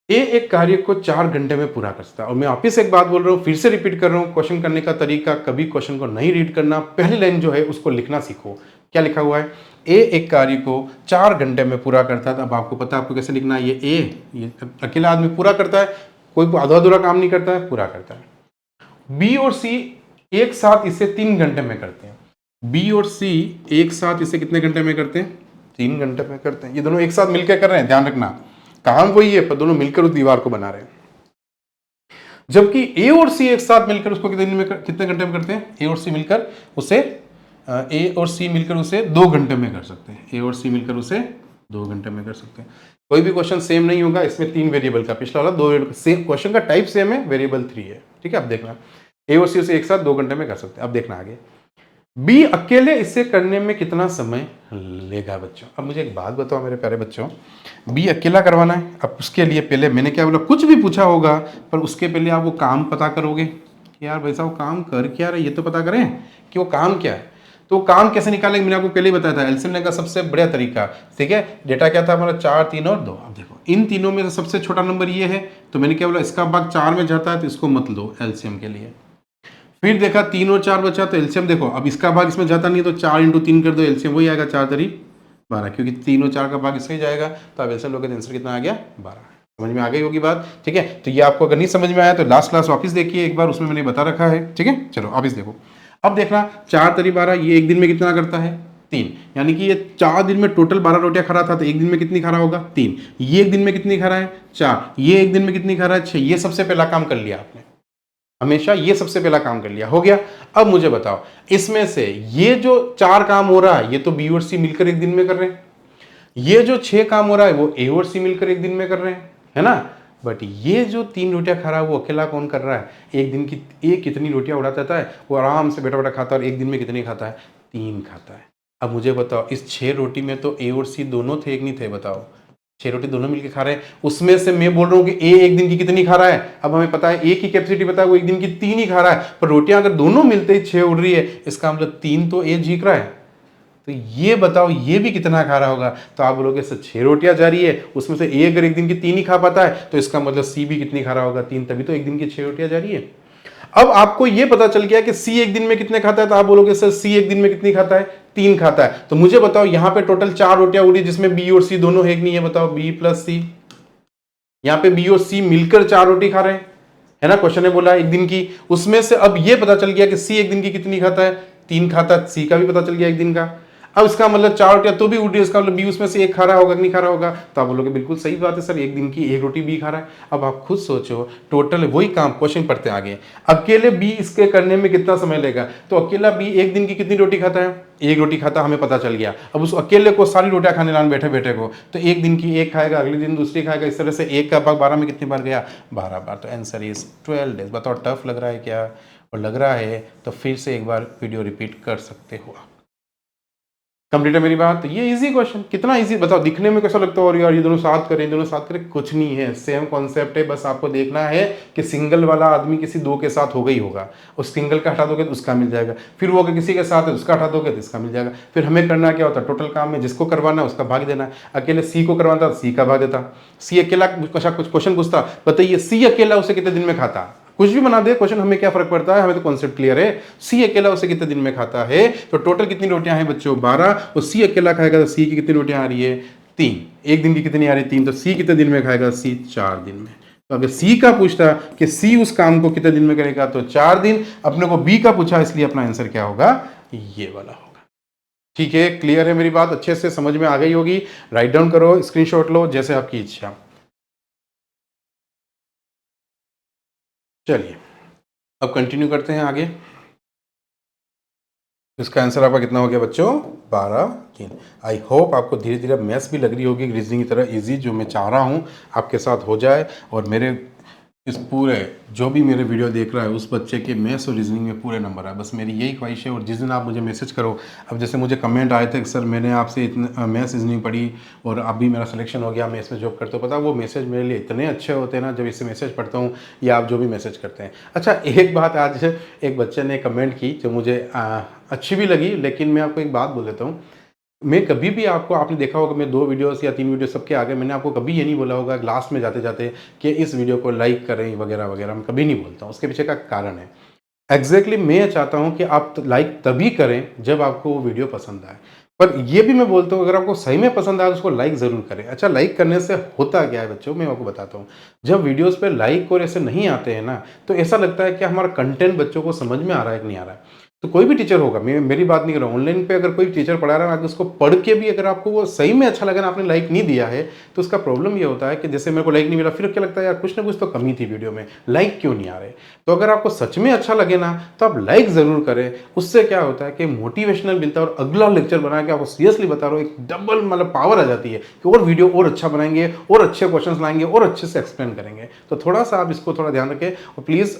ए एक कार्य को 4 घंटे में पूरा कर सकता है। और मैं वापिस एक बात बोल रहा हूँ, फिर से रिपीट कर रहा हूँ, क्वेश्चन करने का तरीका, कभी क्वेश्चन को नहीं रीड करना, पहली लाइन जो है उसको लिखना सीखो। क्या लिखा हुआ है? ए एक कार्य को 4 घंटे में पूरा करता है। अब आपको पता है आपको कैसे लिखना है। ये अकेला आदमी पूरा करता है, कोई आधा अधूरा काम नहीं करता है, पूरा करता है। बी और सी एक साथ इसे 3 घंटे में करते हैं। बी और सी एक साथ इसे कितने घंटे में करते हैं? 3 घंटे में करते हैं। ये दोनों एक साथ मिलकर कर रहे हैं, ध्यान रखना, काम वही है पर दोनों मिलकर उस दीवार को बना रहे हैं। जबकि ए और सी एक साथ मिलकर उसको कितने दिन में कितने घंटे में करते हैं? ए और सी मिलकर उसे 2 घंटे में कर सकते हैं। ए और सी मिलकर उसे 2 घंटे में कर सकते हैं। कोई भी क्वेश्चन सेम नहीं होगा, इसमें 3 वेरिएबल का, पिछला वाला 2 वेरिएबल, सेम क्वेश्चन का टाइप सेम है, वेरिएबल 3 है। ठीक है, अब देखना ए और सी उसे एक साथ 2 घंटे में कर सकते हैं। अब देखना आगे, बी अकेले इसे करने में कितना समय लेगा बच्चों? अब मुझे एक बात बताओ मेरे प्यारे बच्चों, बी अकेला करवाना है। अब उसके लिए पहले मैंने क्या बोला, कुछ भी पूछा होगा पर उसके पहले आप वो काम पता करोगे कि यार भाई साहब वो काम कर क्या रहे, ये तो पता करें कि वो काम क्या है। तो काम कैसे निकालेंगे, मैंने आपको पहले ही बताया था, एलसीएम लेने का सबसे बढ़िया तरीका। ठीक है, डेटा क्या था हमारा, 4, 3 और 2। अब देखो इन तीनों में से सबसे छोटा नंबर ये है, तो मैंने क्या बोला, इसका भाग 4 में जाता है तो इसको मत लो एलसीएम के लिए। फिर देखा 3 और 4 बचा, तो एलसीएम देखो, अब इसका भाग इसमें जाता नहीं, तो 4 × 3 कर दो, एलसीएम वही आएगा 4 × 12, क्योंकि 3 और 4 का भाग इससे ही जाएगा, तो अब एलसीएम लोगे तो आंसर कितना आ गया, 12। समझ में आ गई होगी बात। ठीक है, तो ये आपको अगर नहीं समझ में आया तो लास्ट क्लास वापस देखिए एक बार, उसमें मैंने बता रखा है। ठीक है, चलो वापस देखो। अब देखना 4 × 12, ये एक दिन में कितना करता है, 3, यानी कि ये 4 दिन में टोटल 12 रोटियां खा रहा था, तो एक दिन में कितनी खा रहा होगा, 3। ये एक दिन में कितनी खा रहा है, 4। ये एक दिन में कितनी खा रहा है, 6। ये सबसे पहला काम कर लिया आपने, हमेशा ये सबसे पहला काम कर लिया, हो गया। अब मुझे बताओ इसमें से ये जो 4 काम हो रहा है, ये तो बी और सी मिलकर एक दिन में कर रहे हैं। ये जो 6 काम हो रहा है वो ए और सी मिलकर एक दिन में कर रहे हैं, है ना। बट ये जो 3 रोटियां खा रहा है वो अकेला कौन कर रहा है? एक दिन की एक कितनी रोटियां उड़ा देता है, वो आराम से बेटा बेटा खाता है, और एक दिन में कितनी खाता है, 3 खाता है। अब मुझे बताओ इस 6 रोटी में तो ए और सी दोनों थे, एक नहीं थे, बताओ 6 रोटी दोनों मिलकर खा रहे हैं। उसमें से मैं बोल रहा हूं कि ए एक दिन की कितनी खा रहा है, अब हमें पता है ए की कैपेसिटी पता है, वो एक दिन की 3 ही खा रहा है, पर रोटियां अगर दोनों मिलते ही 6 उड़ रही है, इसका मतलब 3 तो ए जीत रहा है। तो ये बताओ ये भी कितना खा रहा होगा, तो आप बोलोगे सर 6 रोटियां जा रही है, उसमें से ए अगर एक दिन की 3 ही खा पाता है, तो इसका मतलब सी भी कितनी खा रहा होगा, 3, तभी तो एक दिन की 6 रोटियां जा रही है। अब आपको ये पता चल गया कि सी एक दिन में कितने खाता है, तो आप बोलोगे सर सी एक दिन में कितनी खाता है, 3 खाता है। तो मुझे बताओ यहां पे टोटल 4 रोटियां उड़ी, जिसमें बी और सी दोनों है कि नहीं है, बताओ बी प्लस सी। यहां पे बी और सी मिलकर 4 रोटी खा रहे हैं, है ना, क्वेश्चन ने बोला एक दिन की। उसमें से अब ये पता चल गया कि सी एक दिन की कितनी खाता है, 3 खाता है, सी का भी पता चल गया एक दिन का। अब इसका मतलब 4 रोटियां तो भी उड़ रही है, इसका मतलब बी उसमें से एक खा रहा होगा कि नहीं खा रहा होगा, तो आप बोलोगे बिल्कुल सही बात है सर, एक दिन की एक रोटी बी खा रहा है। अब आप खुद सोचो, टोटल वही काम, क्वेश्चन पढ़ते हैं आगे, अकेले बी इसके करने में कितना समय लेगा, तो अकेला बी एक दिन की कितनी रोटी खाता है, एक रोटी खाता, हमें पता चल गया। अब उस अकेले को सारी रोटियां खाने लाने बैठे बैठे को, तो एक दिन की एक खाएगा, अगले दिन दूसरी खाएगा, इस तरह से एक का भाग 12 में कितनी बार गया, 12 बार। तो आंसर इज 12 डेज। बताओ टफ लग रहा है क्या? और लग रहा है तो फिर से एक बार वीडियो रिपीट कर सकते हो। कंप्लीट है मेरी बात। ये इजी क्वेश्चन, कितना इजी बताओ, दिखने में कैसा लगता है, और यार ये दोनों साथ करें, दोनों साथ करें, कुछ नहीं है, सेम कॉन्सेप्ट है। बस आपको देखना है कि सिंगल वाला आदमी किसी 2 के साथ हो गई होगा, उस सिंगल का हटा दोगे तो उसका मिल जाएगा, फिर वो अगर किसी के साथ है उसका हटा दोगे तो इसका मिल जाएगा। फिर हमें करना क्या होता है, टोटल काम में जिसको करवाना है उसका भाग देना है। अकेले सी को करवाना था, सी का भाग देता, सी अकेला कुछ क्वेश्चन पूछता, बताइए सी अकेला उसे कितने दिन में खाता, कुछ भी बना दे क्वेश्चन, हमें क्या फर्क पड़ता है, हमें तो कॉन्सेप्ट क्लियर है। सी अकेला उसे कितने दिन में खाता है, तो टोटल कितनी रोटियां हैं बच्चों, 12, और सी अकेला खाएगा तो सी की कितनी रोटियां आ रही है, 3। एक दिन की कितनी आ रही है, 3, तो सी कितने दिन में खाएगा, सी 4 दिन में। तो अगर सी का पूछता कि सी उस काम को कितने दिन में करेगा, तो 4 दिन। अपने को बी का पूछा, इसलिए अपना आंसर क्या होगा, ये वाला होगा। ठीक है, क्लियर है मेरी बात, अच्छे से समझ में आ गई होगी। राइट डाउन करो, स्क्रीनशॉट लो, जैसे आपकी इच्छा। चलिए अब कंटिन्यू करते हैं आगे। इसका आंसर आपका कितना हो गया बच्चों, 12, 3। आई होप आपको धीरे धीरे मैथ्स भी लग रही होगी रीजनिंग की तरह इजी, जो मैं चाह रहा हूँ आपके साथ हो जाए। और मेरे इस पूरे जो भी मेरे वीडियो देख रहा है उस बच्चे के मैथ्स और रीजनिंग में पूरे नंबर आए, बस मेरी यही ख्वाहिश है। और जिस दिन आप मुझे मैसेज करो, अब जैसे मुझे कमेंट आए थे कि सर मैंने आपसे इतना मैथ्स रीजनिंग पढ़ी और अभी मेरा सिलेक्शन हो गया, मैं इसमें जॉब करता हूँ, पता वो मैसेज मेरे लिए इतने अच्छे होते हैं ना जब इससे मैसेज पढ़ता हूँ, या आप जो भी मैसेज करते हैं। अच्छा, एक बात आज एक बच्चे ने कमेंट की जो मुझे अच्छी भी लगी, लेकिन मैं आपको एक बात बोल देता हूँ। मैं कभी भी आपको, आपने देखा होगा मैं 2 वीडियोस या 3 वीडियो सबके आगे मैंने आपको कभी ये नहीं बोला होगा लास्ट में जाते जाते कि इस वीडियो को लाइक करें वगैरह वगैरह, मैं कभी नहीं बोलता हूँ। उसके पीछे का कारण है एग्जैक्टली मैं चाहता हूँ कि आप लाइक तभी करें जब आपको वो वीडियो पसंद आए। पर ये भी मैं बोलता हूँ अगर आपको सही में पसंद आए तो उसको लाइक ज़रूर करें। अच्छा, लाइक करने से होता क्या है बच्चों, मैं आपको बताता हूँ। जब वीडियोस पे लाइक और ऐसे नहीं आते हैं ना, तो ऐसा लगता है कि हमारा कंटेंट बच्चों को समझ में आ रहा है कि नहीं आ रहा है। तो कोई भी टीचर होगा, मैं मेरी बात नहीं कर रहा हूँ, ऑनलाइन पे अगर कोई टीचर पढ़ा रहा है, अगर उसको पढ़ के भी अगर आपको वो सही में अच्छा लगा ना, आपने लाइक नहीं दिया है, तो उसका प्रॉब्लम ये होता है कि जैसे मेरे को लाइक नहीं मिला, फिर क्या लगता है यार कुछ ना कुछ तो कमी थी वीडियो में, लाइक क्यों नहीं आ रहे। तो अगर आपको सच में अच्छा लगे ना तो आप लाइक ज़रूर करें। उससे क्या होता है कि मोटिवेशनल मिलता है और अगला लेक्चर बना के आपको सीरियसली बता रहा हूँ एक डबल मतलब पावर आ जाती है कि और वीडियो और अच्छा बनाएंगे और अच्छे क्वेश्चन लाएंगे और अच्छे से एक्सप्लेन करेंगे। तो थोड़ा सा आप इसको थोड़ा ध्यान रखें और प्लीज़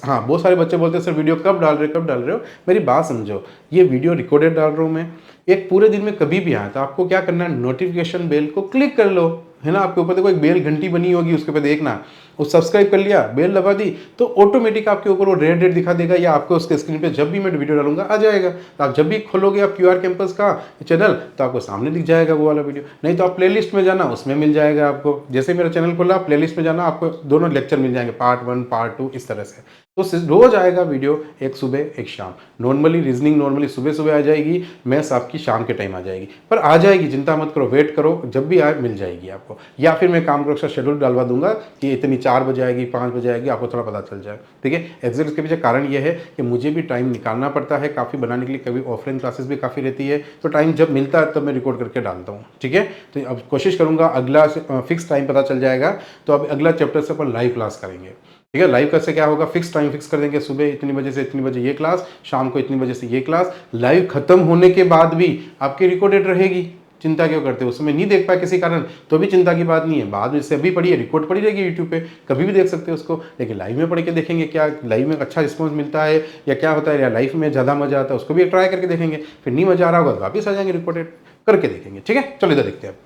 हाँ, बहुत सारे बच्चे बोलते हैं सर वीडियो कब डाल रहे हो। मेरी बात समझो, ये वीडियो रिकॉर्डेड डाल रहा हूँ मैं, एक पूरे दिन में कभी भी आया तो आपको क्या करना है, नोटिफिकेशन बेल को क्लिक कर लो, है ना। आपके ऊपर देखो एक बेल घंटी बनी होगी, उसके ऊपर देखना, वो सब्सक्राइब कर लिया, बेल दबा दी, तो ऑटोमेटिक आपके ऊपर वो रेड दिखा देगा या आपको उसके स्क्रीन पे जब भी मैं वीडियो डालूंगा आ जाएगा। तो आप जब भी खोलोगे आप QR कैंपस का चैनल तो आपको सामने दिख जाएगा वो वाला वीडियो। नहीं तो आप प्लेलिस्ट में जाना, उसमें मिल जाएगा आपको। जैसे मेरा चैनल खोला, प्लेलिस्ट में जाना, आपको दोनों लेक्चर मिल जाएंगे, पार्ट 1 पार्ट 2 इस तरह से। तो रोज आएगा वीडियो, एक सुबह एक शाम। नॉर्मली रीजनिंग नॉर्मली सुबह सुबह आ जाएगी, मैथ्स आपकी शाम के टाइम आ जाएगी, पर आ जाएगी, चिंता मत करो, वेट करो, जब भी आए मिल जाएगी आपको। या फिर मैं काम करो शेड्यूल डालवा दूंगा कि इतनी 4 बजे आएगी, 5 बजे आएगी, आपको थोड़ा पता चल जाए। ठीक है, एग्जैक्ट इसके पीछे कारण ये है कि मुझे भी टाइम निकालना पड़ता है काफ़ी बनाने के लिए, कभी ऑफलाइन क्लासेस भी काफ़ी रहती है, तो टाइम जब मिलता है तब मैं रिकॉर्ड करके डालता हूँ। ठीक है, तो अब कोशिश करूँगा अगला फिक्स टाइम पता चल जाएगा, तो अब अगला चैप्टर से अपन लाइव क्लास करेंगे। ठीक है, लाइव कैसे क्या होगा, फिक्स टाइम फिक्स कर देंगे, सुबह इतनी बजे से इतनी बजे ये क्लास, शाम को इतनी बजे से ये क्लास। लाइव खत्म होने के बाद भी आपकी रिकॉर्डेड रहेगी, चिंता क्यों करते हो। उसमें नहीं देख पाए किसी कारण तो भी चिंता की बात नहीं है, बाद में से अभी पढ़िए, रिकॉर्ड पड़ी रहेगी यूट्यूब पे, कभी भी देख सकते हो उसको। लेकिन लाइव में पढ़ के देखेंगे क्या लाइव में अच्छा रिस्पॉन्स मिलता है या क्या होता है, या लाइफ में ज़्यादा मजा आता है, उसको भी ट्राई करके देखेंगे। फिर नहीं मजा आ रहा होगा तो वापिस आ जाएंगे, रिकॉर्डेड करके देखेंगे। ठीक है, चलो इधर देखते हैं।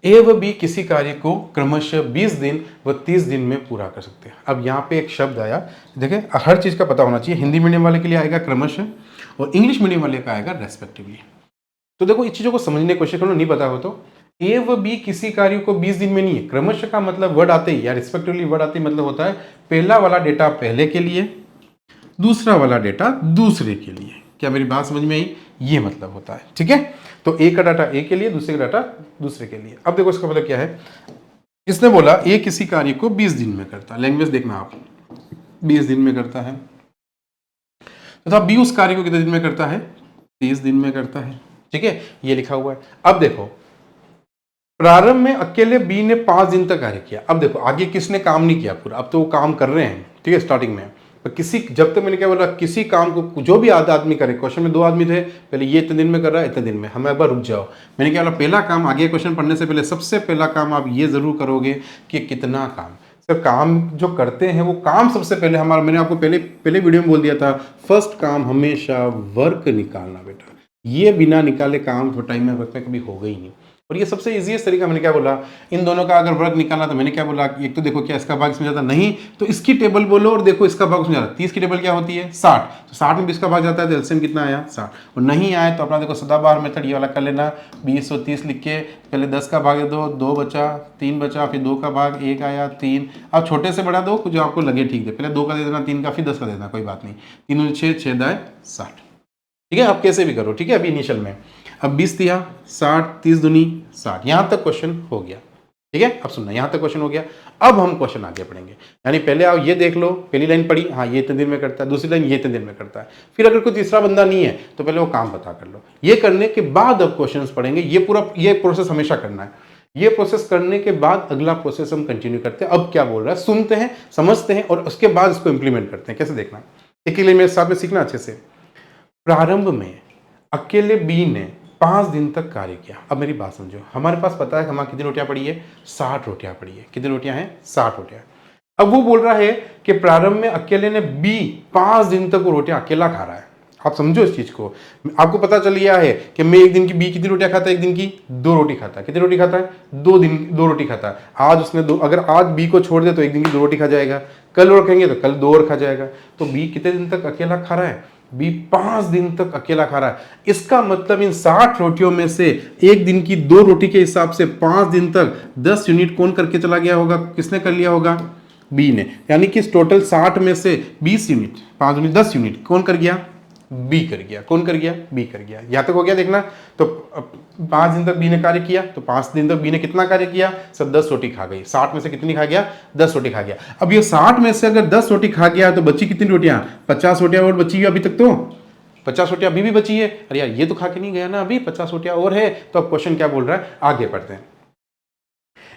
ए व बी किसी कार्य को क्रमशः 20 दिन व 30 दिन में पूरा कर सकते हैं। अब यहाँ पे एक शब्द आया, देखिए हर चीज़ का पता होना चाहिए। हिंदी मीडियम वाले के लिए आएगा क्रमशः और इंग्लिश मीडियम वाले का आएगा रेस्पेक्टिवली। तो देखो इस चीज़ों को समझने की कोशिश करो, नहीं पता हो तो। ए व बी किसी कार्य को 20 दिन में नहीं है, क्रमशः का मतलब वर्ड आते ही या रिस्पेक्टिवली वर्ड आते ही मतलब होता है पहला वाला डेटा पहले के लिए, दूसरा वाला डेटा दूसरे के लिए। क्या मेरी बात समझ में आई, ये मतलब होता है। ठीक है, तो ए का डाटा ए के लिए, दूसरे का डाटा दूसरे के लिए। अब देखो इसका मतलब क्या है, इसने बोला ए किसी कार्य को 20 दिन में करता है, लैंग्वेज देखना आप, 20 दिन में करता है, तथा बी उस कार्य को कितने दिन में करता है, 30 दिन में करता है। ठीक है, ये लिखा हुआ है। अब देखो प्रारंभ में अकेले बी ने 5 दिन तक कार्य किया। अब देखो आगे किसने काम नहीं किया पूरा, अब तो वो काम कर रहे हैं। ठीक है, स्टार्टिंग में तो किसी, जब तक मैंने क्या बोला, किसी काम को जो भी आधा आदमी करे, क्वेश्चन में 2 आदमी थे, पहले ये इतने दिन में कर रहा है, इतने दिन में, हमें एक बार रुक जाओ। मैंने क्या बोला, पहला काम, आगे क्वेश्चन पढ़ने से पहले सबसे पहला काम आप ये जरूर करोगे कि कितना काम। सर काम जो करते हैं वो काम सबसे पहले हमारा, मैंने आपको पहले वीडियो में बोल दिया था, फर्स्ट काम हमेशा वर्क निकालना बेटा, ये बिना निकाले काम तो टाइम में वर्क में कभी होगा ही नहीं। और ये सबसे इजीएस्ट तरीका, मैंने क्या बोला, इन दोनों का अगर वर्क निकालना, तो मैंने क्या बोला, एक तो देखो क्या इसका भाग इसमें जाता नहीं, तो इसकी टेबल बोलो और देखो इसका भाग उसमें जाता। 30 की टेबल क्या होती है 60, तो 60 में 20 का भाग जाता है, तो एलसीएम कितना आया 60। और नहीं आए तो अपना देखो सदाबहार मेथड ये वाला कर लेना, 20 और 30 लिख के पहले 10 का भाग दो, 2 बचा, 3 बचा, फिर 2 का भाग 1 आया 3। अब छोटे से बड़ा दो जो आपको लगे ठीक है, पहले 2 का दे देना, 3 का, फिर 10 का दे देना, कोई बात नहीं, 3 6 6 दाए 60। ठीक है, आप कैसे भी करो। ठीक है, अभी इनिशियल में अब 20 दिया, 60, 30 दूनी 60, यहां तक क्वेश्चन हो गया। ठीक है, अब सुनना, यहां तक क्वेश्चन हो गया। अब हम क्वेश्चन आगे पढ़ेंगे, यानी पहले आप ये देख लो, पहली लाइन पढ़ी, हाँ ये इतने दिन में करता है, दूसरी लाइन ये इतने दिन में करता है, फिर अगर कोई तीसरा बंदा नहीं है तो पहले वो काम पता कर लो। ये करने के बाद अब क्वेश्चन पढ़ेंगे। ये प्रोसेस हमेशा करना है। ये प्रोसेस करने के बाद अगला प्रोसेस हम कंटिन्यू करते हैं। अब क्या बोल रहा है सुनते हैं, समझते हैं और उसके बाद इसको इंप्लीमेंट करते हैं। कैसे देखना, एक लिए मेरे साथ में सीखना अच्छे से। प्रारंभ में अकेले बी ने 5 दिन तक कार्य किया। अब मेरी बात समझो, हमारे पास पता है हमारी कितनी रोटियां पड़ी है, 60 रोटियां पड़ी है। कितनी रोटियां हैं, 60 रोटियां। अब वो बोल रहा है कि प्रारंभ में अकेले ने बी 5 दिन तक वो रोटियां अकेला खा रहा है। आप समझो इस चीज को, आपको पता चल गया है कि मैं एक दिन की बी कितनी रोटियां खाता है, एक दिन की 2 रोटी खाता है। कितनी रोटी खाता है, 2 दिन 2 रोटी खाता है। आज उसने 2, अगर आज बी को छोड़ दे तो एक दिन की 2 रोटी खा जाएगा, कल और कहेंगे तो कल 2 और खा जाएगा। तो बी कितने दिन तक अकेला खा रहा है, बी 5 दिन तक अकेला खा रहा है। इसका मतलब इन 60 रोटियों में से एक दिन की 2 रोटी के हिसाब से 5 दिन तक 10 यूनिट कौन करके चला गया होगा, किसने कर लिया होगा, बी ने। यानी कि इस टोटल 60 में से 20 यूनिट, 5 यूनिट 10 यूनिट कौन कर गया, बी कर गया। कौन कर गया? बी कर गया। यहाँ तक हो गया देखना। तो 5 दिन तक बी ने कार्य किया, तो 5 दिन तक बी ने कितना कार्य किया? सर 10 रोटी खा गई। 60 में से कितनी खा गया? 10 रोटी खा गया। अब ये 60 में से अगर 10 रोटी खा गया तो बची कितनी रोटियां? 50 रोटियां और बची है अभी तक। तो 50 रोटियां अभी भी बची है। अरे यार ये तो खा के नहीं गया ना, अभी 50 रोटियां और है। तो अब क्वेश्चन क्या बोल रहा है, आगे पढ़ते हैं।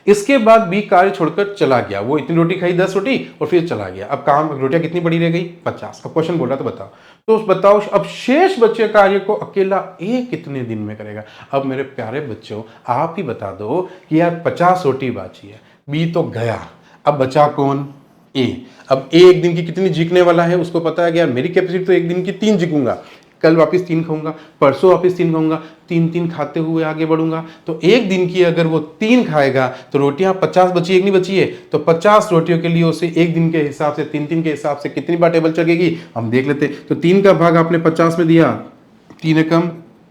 इसके बाद बी कार्य छोड़कर चला गया। वो इतनी रोटी खाई, 10 रोटी, और फिर चला गया। अब काम रोटियां कितनी पड़ी रह गई? 50। अब क्वेश्चन बोल रहा तो बताओ, तो बताओ अब शेष बचे कार्य को अकेला ए कितने दिन में करेगा? अब मेरे प्यारे बच्चों आप ही बता दो कि यार 50 रोटी बाची है, बी तो गया, अब बचा कौन? ए। अब ए एक दिन की कितनी जीतने वाला है उसको पता है कि यार मेरी कैपेसिटी तो एक दिन की 3 जीतूंगा, कल वापस 3 खाऊंगा, परसों वापस 3 खाऊंगा, 3 खाते हुए आगे बढ़ूंगा। तो एक दिन की अगर वो 3 खाएगा तो रोटियां 50 बची, एक नहीं बची है, तो 50 रोटियों के लिए उसे एक दिन के हिसाब से 3 के हिसाब से कितनी बार टेबल चलेगी हम देख लेते। तो 3 का भाग आपने 50 में दिया, 3 एकम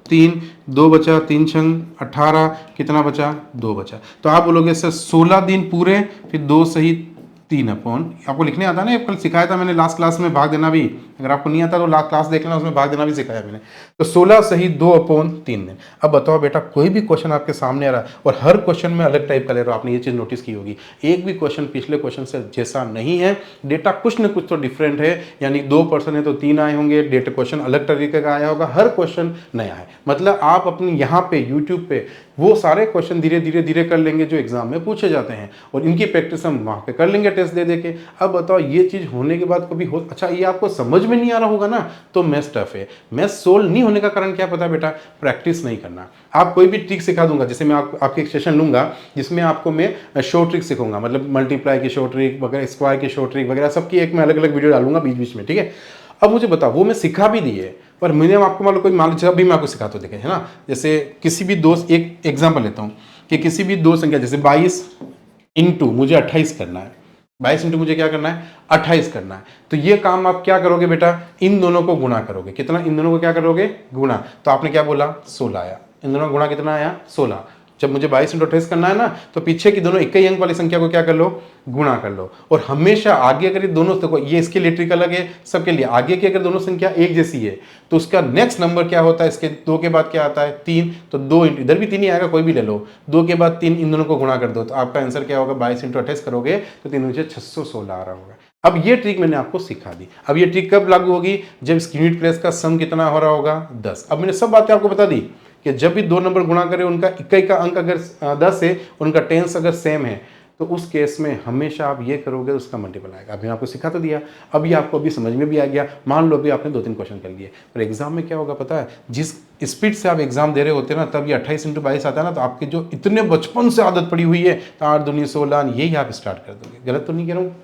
3, 2 बचा, 3 छंग 18, कितना बचा? 2 बचा। तो आप बोलोगे सर 16 दिन पूरे, फिर 2 सहित 3 अपॉन, आपको लिखने आता ना, कल सिखाया था मैंने लास्ट क्लास में भाग देना भी, अगर आपको नहीं आता तो लास्ट क्लास देख लेना, उसमें भाग देना भी सिखाया मैंने। तो 16 सही 2 अपॉन 3 दिन। अब बताओ बेटा कोई भी क्वेश्चन आपके सामने आ रहा है और हर क्वेश्चन में अलग टाइप का ले रहा हो, आपने ये चीज नोटिस की होगी, एक भी क्वेश्चन पिछले क्वेश्चन से जैसा नहीं है, डेटा कुछ न कुछ तो डिफरेंट है, यानी 2% है तो 3 आए होंगे, डेटा क्वेश्चन अलग तरीके का आया होगा, हर क्वेश्चन नया है। मतलब आप अपनी यहाँ पे यूट्यूब पे वो सारे क्वेश्चन धीरे धीरे कर लेंगे जो एग्जाम में पूछे जाते हैं, और इनकी प्रैक्टिस हम वहाँ पे कर लेंगे टेस्ट दे के। अब बताओ ये चीज होने के बाद कभी हो, अच्छा ये आपको समझ में नहीं आ रहा होगा ना, तो मैथ्स टफ है। मैथ्स सोल्व नहीं होने का कारण क्या पता बेटा? प्रैक्टिस नहीं करना। आप कोई भी ट्रिक सिखा दूंगा, जैसे मैं आपके एक सेशन लूंगा जिसमें आपको मैं शॉर्ट ट्रिक सिखाऊंगा, मतलब मल्टीप्लाई की शॉर्ट ट्रिक वगैरह, स्क्वायर की शॉर्ट ट्रिक वगैरह, सबकी एक मैं अलग अलग वीडियो डालूंगा बीच बीच में, ठीक है। अब मुझे बताओ वो मैं सिखा भी दिए, पर मैंने आपको मान लो कोई मान लीजिए अभी मैं आपको सिखाता हूँ, देखें है ना, जैसे किसी भी दो, एक एग्जाम्पल लेता हूँ कि किसी भी दो संख्या, जैसे 22 इंटू मुझे 28 करना है, 22 इंटू मुझे क्या करना है? 28 करना है। तो ये काम आप क्या करोगे बेटा? इन दोनों को गुणा करोगे। कितना? इन दोनों को क्या करोगे? गुणा। तो आपने क्या बोला? 16 आया। इन दोनों का गुणा कितना आया? 16। जब मुझे 22 इंटू 28 करना है ना, तो पीछे की दोनों इक्के अंक वाली संख्या को क्या कर लो? गुणा कर लो। और हमेशा आगे अगर दोनों, देखो ये इसके लिए ट्रिक अलग है, सबके लिए आगे की अगर दोनों संख्या एक जैसी है तो उसका नेक्स्ट नंबर क्या होता है? इसके 2 के बाद क्या आता है? 3। तो 2 इधर भी 3 ही आएगा, कोई भी ले लो, 2 के बाद 3, इन दोनों को गुणा कर दो, तो आपका आंसर क्या होगा? 22 इंटू 28 करोगे तो 3 मुझे 616 आ रहा होगा। अब ये ट्रिक मैंने आपको सिखा दी। अब ये ट्रिक कब लागू होगी? जब इस यूनिट प्लेस का सम कितना हो रहा होगा? 10। अब मैंने सब बातें आपको बता दी कि जब भी दो नंबर गुणा करें, उनका इक्का का अंक अगर 10 है, उनका टेंस अगर सेम है, तो उस केस में हमेशा आप ये करोगे तो उसका मल्टीपल आएगा। अभी आपको सिखा तो दिया, अभी आपको अभी समझ में भी आ गया। मान लो अभी आपने 2-3 क्वेश्चन कर लिए, पर एग्जाम में क्या होगा पता है? जिस स्पीड से आप एग्जाम दे रहे होते हैं ना, तब ये 28 इंटू 22 आता है ना, तो आपकी जो इतने बचपन से आदत पड़ी हुई है, 8 दूनी 16, यही आप स्टार्ट कर दोगे। गलत तो नहीं कह रहा हूँ?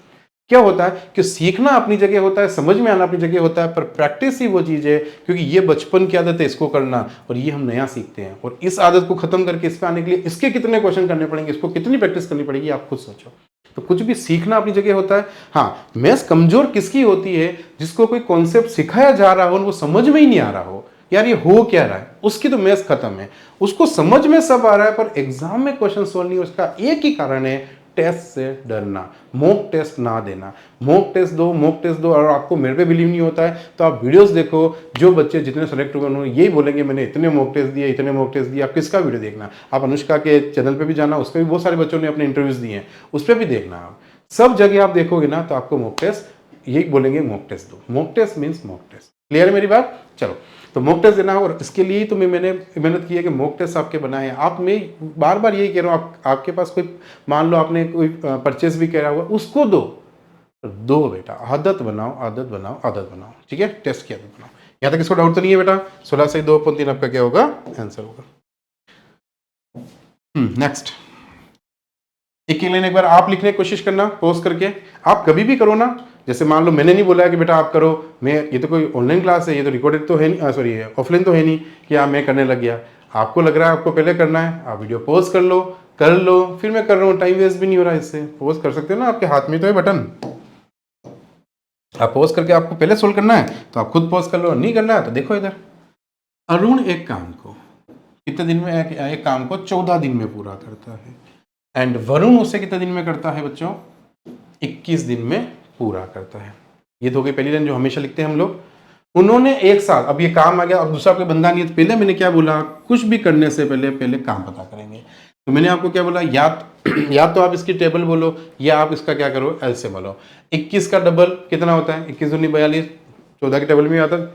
क्या होता है कि सीखना अपनी जगह होता है, समझ में आना अपनी जगह होता है, पर प्रैक्टिस ही वो चीज़ है, क्योंकि ये बचपन की आदत है इसको करना, और ये हम नया सीखते हैं, और इस आदत को खत्म करके इस पे आने के लिए इसके कितने क्वेश्चन करने पड़ेंगे, इसको कितनी प्रैक्टिस करनी पड़ेगी, आप खुद सोचो। तो कुछ भी सीखना अपनी जगह होता है। हाँ, मैथ्स कमजोर किसकी होती है? जिसको कोई कॉन्सेप्ट सिखाया जा रहा हो और वो समझ में ही नहीं आ रहा हो, यार ये हो क्या रहा है, उसकी तो मैथ्स खत्म है। उसको समझ में सब आ रहा है, पर एग्जाम में क्वेश्चन सोल्व नहीं, उसका एक ही कारण है, टेस्ट से डरना, मॉक टेस्ट ना देना। मॉक टेस्ट दो, और आपको मेरे पे बिलीव नहीं होता है तो आप वीडियोस देखो, जो बच्चे जितने सेलेक्ट हुए उन्होंने यही बोलेंगे मैंने इतने मॉक टेस्ट दिए, इतने मॉक टेस्ट दिए। आप किसका वीडियो देखना? आप अनुष्का के चैनल पे भी जाना, उस पर भी बहुत सारे बच्चों ने अपने इंटरव्यूज दिए हैं, उस पर भी देखना। आप सब जगह आप देखोगे ना, तो आपको मॉक टेस्ट यही बोलेंगे, मॉक टेस्ट दो। Mock test means mock test. Clear है मेरी बात? चलो, तो मॉक टेस्ट देना, और इसके लिए तो मैंने मेहनत की है कि मॉक टेस्ट आपके बनाए हैं। आप, मैं बार बार यही कह रहा हूँ, आपके पास कोई, मान लो आपने कोई परचेस भी करा हुआ, उसको दो बेटा, आदत बनाओ, ठीक है? टेस्ट की आदत बनाओ। यहाँ तक इसको डाउट तो नहीं है बेटा? 16 से 2/3 आपका क्या होगा? आंसर होगा। नेक्स्ट, एक लाइन एक बार आप लिखने की कोशिश करना, पॉज करके। आप कभी भी करो ना, जैसे मान लो मैंने नहीं बोला है कि बेटा आप करो, मैं, ये तो कोई ऑनलाइन क्लास है, ये तो रिकॉर्डेड तो है नहीं, सॉरी ऑफलाइन तो है नहीं कि हाँ मैं करने लग गया। आपको लग रहा है आपको पहले करना है, आप वीडियो पॉज कर लो, फिर मैं कर रहा हूँ, टाइम वेस्ट भी नहीं हो रहा है इससे। पॉज कर सकते हो ना, आपके हाथ में तो है बटन, आप पॉज करके, आपको पहले सोल्व करना है तो आप खुद पॉज कर लो, नहीं करना है तो देखो इधर। अरुण एक काम को कितने दिन में, एक काम को 14 दिन में पूरा करता है, एंड वरुण उसे कितने दिन में करता है बच्चों? 21 दिन में पूरा करता है। ये तो हो गई पहली लाइन जो हमेशा लिखते हैं हम लोग। उन्होंने एक साथ, अब ये काम आ गया, अब दूसरा कोई बंदा नहीं है, तो पहले मैंने क्या बोला, कुछ भी करने से पहले पहले काम पता करेंगे। तो मैंने आपको क्या बोला, या तो आप इसकी टेबल बोलो या आप इसका क्या करो, एल से बोलो। 21 का डबल कितना होता है, 21 दूनी 42, 14 की टेबल में आता है।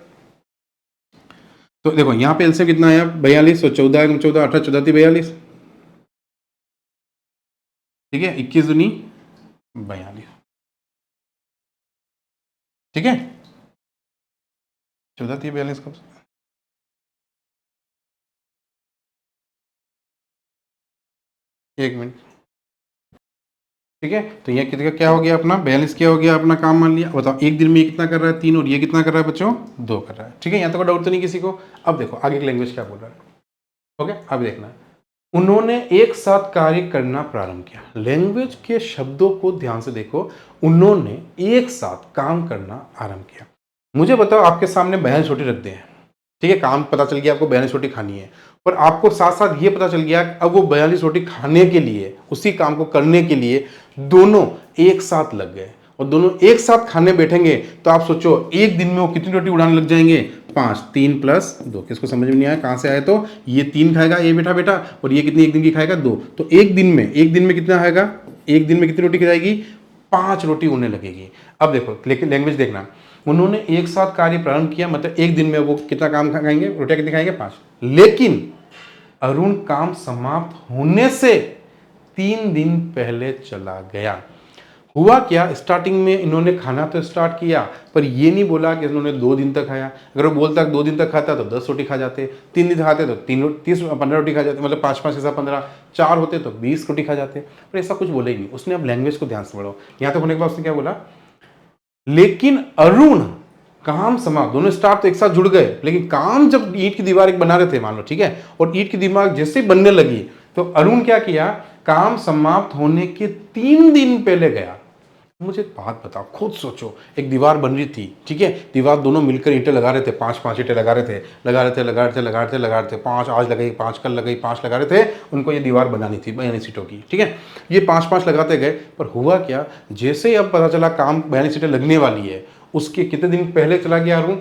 तो देखो यहाँ पे एल से कितना आया, 42, और 14 14 18 14 42, ठीक है, 21 दूनी 42, ठीक है, 14 42 कब, एक मिनट, ठीक है। तो ये कितना क्या हो गया अपना, 42 क्या हो गया अपना, काम मान लिया। बताओ एक दिन में ये कितना कर रहा है, 3, और ये कितना कर रहा है बच्चों, 2 कर रहा है, ठीक है। यहाँ तक डाउट तो नहीं किसी को। अब देखो आगे की लैंग्वेज क्या बोल रहा है, ओके। अब देखना, उन्होंने एक साथ कार्य करना प्रारंभ किया। लैंग्वेज के शब्दों को ध्यान से देखो, उन्होंने एक साथ काम करना आरंभ किया। मुझे बताओ, आपके सामने 42 रोटी रख दें, ठीक है, काम पता चल गया आपको 42 रोटी खानी है, और आपको साथ साथ ये पता चल गया अब वो 42 रोटी खाने के लिए, उसी काम को करने के लिए दोनों एक साथ लग गए, और दोनों एक साथ खाने बैठेंगे, तो आप सोचो एक दिन में वो कितनी रोटी उड़ाने लग जाएंगे, 5, 3 + 2। किसको समझ में नहीं आया कहां से आया, तो ये 3 खाएगा ये बेटा बेटा, और ये कितनी एक दिन की खाएगा, 2। तो एक दिन में कितना आएगा, एक दिन में कितनी रोटी खाएगी, 5 रोटी उड़ने लगेगी। अब देखो लेकिन लैंग्वेज देखना, उन्होंने एक साथ कार्य प्रारंभ किया, मतलब एक दिन में वो कितना काम खाएंगे, रोटियां कितनी खाएंगे, 5। लेकिन अरुण काम समाप्त होने से 3 दिन पहले चला गया। हुआ क्या, स्टार्टिंग में इन्होंने खाना तो स्टार्ट किया, पर ये नहीं बोला कि इन्होंने 2 दिन तक खाया। अगर वो बोलता 2 दिन तक खाता तो 10 रोटी खा जाते, 3 दिन खाते तो 15 रोटी खा जाते, मतलब 5 5 ऐसा 15, 4 होते तो 20 रोटी खा जाते, पर ऐसा कुछ बोला ही नहीं उसने। अब लैंग्वेज को ध्यान से पढ़ो, यहां तक होने के बाद उसने क्या बोला, लेकिन अरुण काम समाप्त, दोनों स्टाफ तो एक साथ जुड़ गए, लेकिन काम जब ईंट की दीवार एक बना रहे थे मान लो, ठीक है, और ईंट की दीवार जैसे बनने लगी, तो अरुण क्या किया, काम समाप्त होने के 3 दिन पहले गया। मुझे बात बताओ, खुद सोचो, एक दीवार बन रही थी, ठीक है, दीवार दोनों मिलकर ईंटें लगा रहे थे, 5 ईंटें लगा रहे थे, 5 आज लगाई, 5 कल लगाई, 5 लगा रहे थे, उनको ये दीवार बनानी थी 42 ईंटों की, ठीक है। ये 5 लगाते गए, पर हुआ क्या, जैसे ही अब पता चला काम 42 ईंटें लगने वाली है, उसके कितने दिन पहले चला गया अरुण,